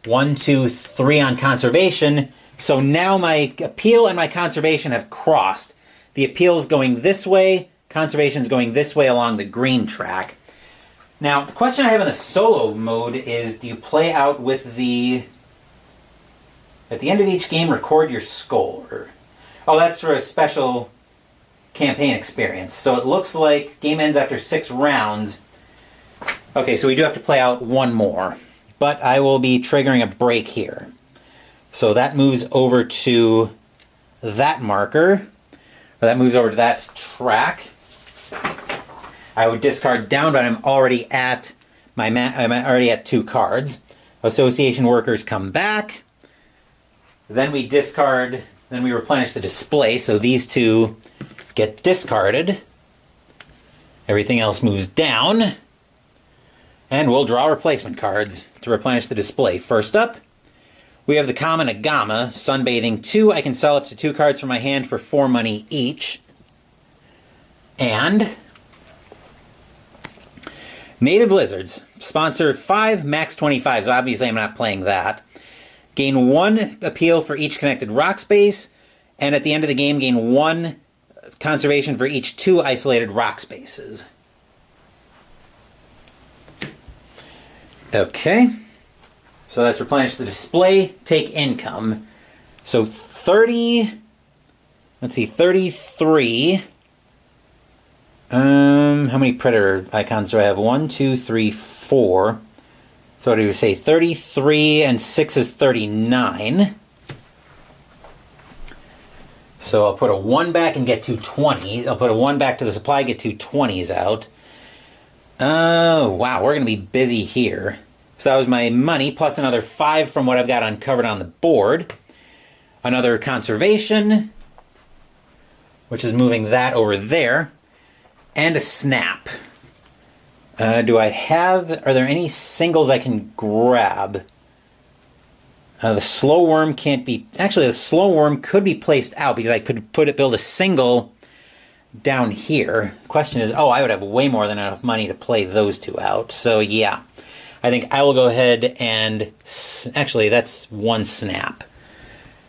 1, 2, 3 on conservation. So now my appeal and my conservation have crossed. The appeal is going this way. Conservation is going this way along the green track. Now, the question I have in the solo mode is, do you play out with the... At the end of each game, record your score. Oh, that's for a special campaign experience. So it looks like game ends after 6 rounds. Okay, so we do have to play out 1 more. But I will be triggering a break here. So that moves over to that marker. that moves over to that track. I would discard down, but I'm already at I'm already at 2 cards. Association workers come back. Then we discard, then we replenish the display, so these 2 get discarded. Everything else moves down. And we'll draw replacement cards to replenish the display. First up, we have the common Agama, Sunbathing 2. I can sell up to 2 cards from my hand for 4 money each. And Native Lizards, sponsor 5, max 25, so obviously I'm not playing that. Gain 1 appeal for each connected rock space, and at the end of the game, gain 1 conservation for each 2 isolated rock spaces. Okay, so that's replenish the display, take income. So 30, let's see, 33. How many predator icons do I have? 1, 2, 3, 4. So what do you say? 33 and 6 is 39. So I'll put a 1 back and get 2 20s. I'll put a 1 back to the supply, get 2 20s out. Oh, wow, we're going to be busy here. So that was my money, plus another 5 from what I've got uncovered on the board. Another conservation, which is moving that over there. And a snap. Are there any singles I can grab? The slow worm can't be... Actually, the slow worm could be placed out because I could build a single down here. The question is, I would have way more than enough money to play those 2 out. So, yeah. I think I will go ahead and... Actually, that's 1 snap.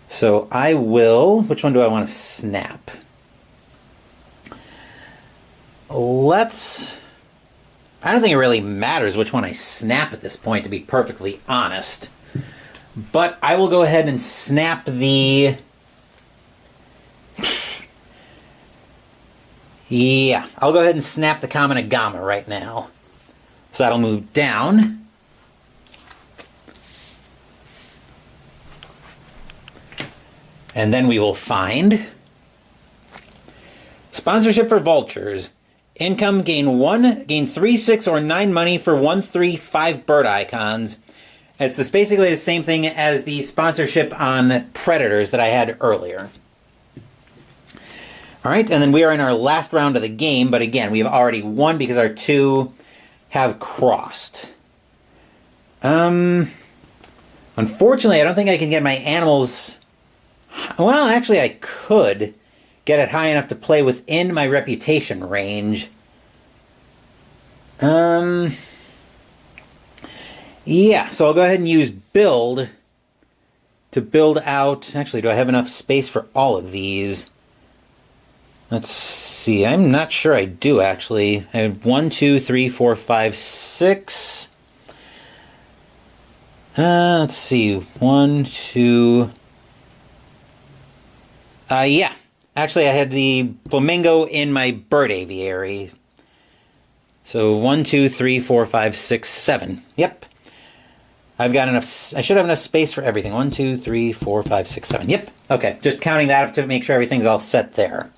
So I will... Which one do I want to snap? I don't think it really matters which one I snap at this point, to be perfectly honest. But I will go ahead and snap the... Yeah, I'll go ahead and snap the common Agama right now. So that'll move down. And then we will find... Sponsorship for Vultures. Income, gain 3, 6, or 9 money for 1, 3, 5 bird icons. It's basically the same thing as the sponsorship on Predators that I had earlier. Alright, and then we are in our last round of the game, but again, we have already won because our 2 have crossed. Unfortunately, I don't think I can get my animals... Well, actually, I could get it high enough to play within my reputation range. Yeah, so I'll go ahead and use build to build out... Actually, do I have enough space for all of these? Let's see. I'm not sure I do, actually. I have 1, 2, 3, 4, 5, 6. Let's see. 1, 2... yeah. Actually, I had the flamingo in my bird aviary. So 1, 2, 3, 4, 5, 6, 7. Yep. I've got enough. I should have enough space for everything. 1, 2, 3, 4, 5, 6, 7. Yep. Okay. Just counting that up to make sure everything's all set there.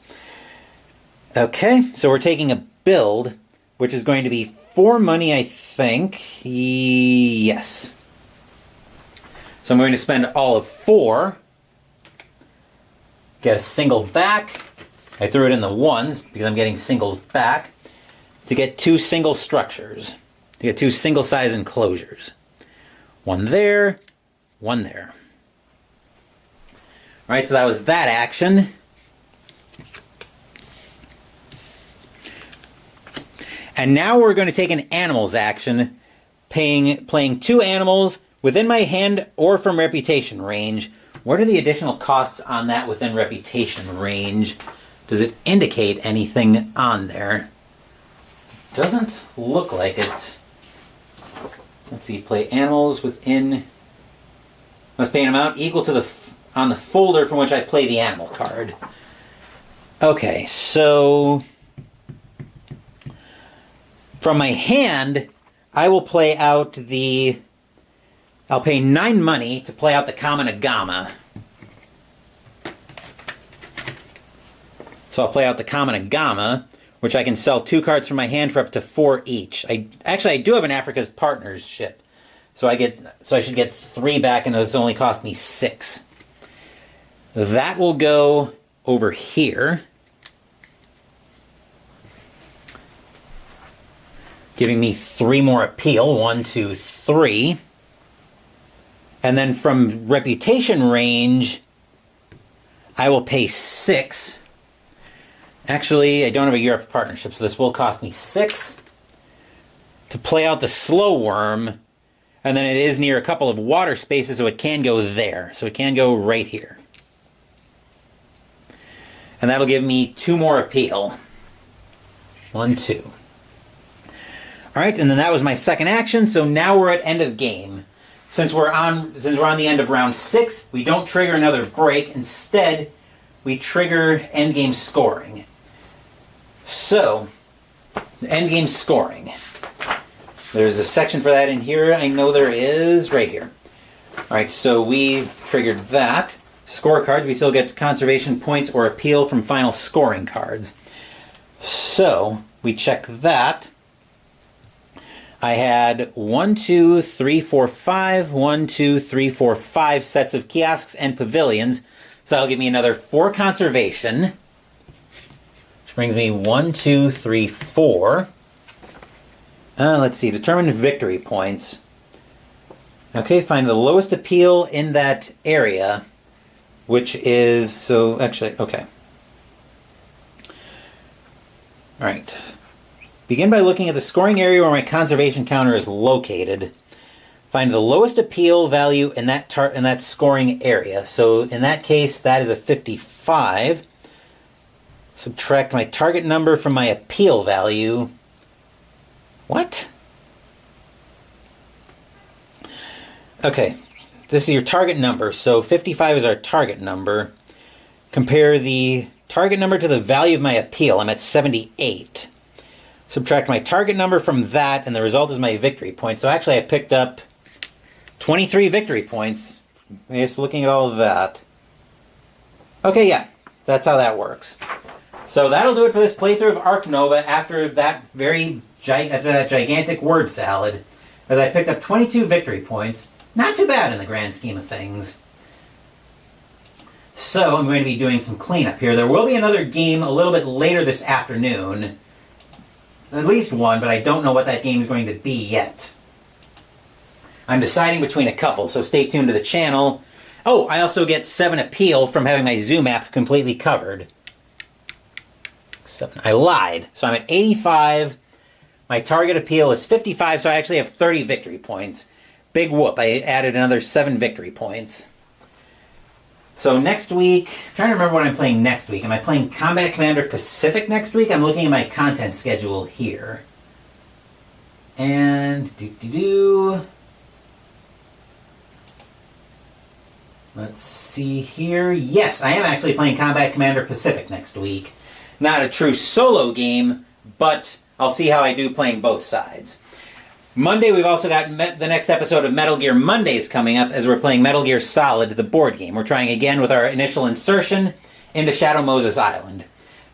Okay. So we're taking a build, which is going to be 4 money, I think. Yes. So I'm going to spend all of 4. Get a single back. I threw it in the 1s because I'm getting singles back. To get 2 single structures. To get 2 single size enclosures. 1 there, 1 there. Alright, so that was that action. And now we're going to take an animals action, playing 2 animals within my hand or from reputation range. What are the additional costs on that within reputation range? Does it indicate anything on there? Doesn't look like it. Let's see, play animals within... Must pay an amount equal to on the folder from which I play the animal card. Okay, so... From my hand, I will play out the... I'll pay 9 money to play out the common Agama. So I'll play out the Common and Gamma, which I can sell 2 cards from my hand for up to 4 each. I do have an Africa's Partnership. So I should get 3 back, and it's only cost me 6. That will go over here, giving me 3 more appeal. 1, 2, 3. And then from reputation range, I will pay 6. Actually, I don't have a Europe partnership, so this will cost me 6 to play out the Slow Worm. And then it is near a couple of water spaces, so it can go there. So it can go right here. And that'll give me 2 more appeal. 1, 2. Alright, and then that was my second action, so now we're at end of game. Since we're on the end of round 6, we don't trigger another break. Instead, we trigger endgame scoring. So, endgame scoring. There's a section for that in here. I know there is right here. Alright, so we triggered that. Scorecards, we still get conservation points or appeal from final scoring cards. So, we check that. I had 1, 2, 3, 4, 5, 1, 2, 3, 4, 5 sets of kiosks and pavilions. So that'll give me another 4 conservation. Which brings me 1, 2, 3, 4. Let's see, determine victory points. Okay, find the lowest appeal in that area, which is, so actually, okay. Alright. Begin by looking at the scoring area where my conservation counter is located. Find the lowest appeal value in that scoring area. So in that case, that is a 55. Subtract my target number from my appeal value. What? Okay, this is your target number. So 55 is our target number. Compare the target number to the value of my appeal. I'm at 78. Subtract my target number from that, and the result is my victory points. So actually I picked up 23 victory points. Just looking at all of that. Okay, yeah, that's how that works. So that'll do it for this playthrough of Ark Nova after that gigantic word salad, as I picked up 22 victory points. Not too bad in the grand scheme of things. So I'm going to be doing some cleanup here. There will be another game a little bit later this afternoon. At least one, but I don't know what that game is going to be yet. I'm deciding between a couple, so stay tuned to the channel. Oh, I also get 7 appeal from having my Zoom app completely covered. 7. I lied. So I'm at 85. My target appeal is 55, so I actually have 30 victory points. Big whoop. I added another 7 victory points. So next week, I'm trying to remember what I'm playing next week. Am I playing Combat Commander Pacific next week? I'm looking at my content schedule here. And let's see here. Yes, I am actually playing Combat Commander Pacific next week. Not a true solo game, but I'll see how I do playing both sides. Monday, we've also got the next episode of Metal Gear Mondays coming up as we're playing Metal Gear Solid, the board game. We're trying again with our initial insertion into Shadow Moses Island.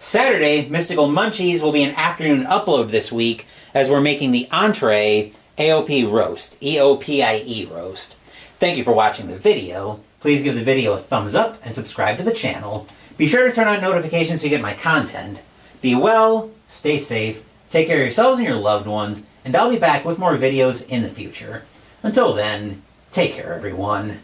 Saturday, Mystical Munchies will be an afternoon upload this week as we're making the entree AOP Roast, EOPIE Roast. Thank you for watching the video. Please give the video a thumbs up and subscribe to the channel. Be sure to turn on notifications so you get my content. Be well, stay safe, take care of yourselves and your loved ones, and I'll be back with more videos in the future. Until then, take care everyone.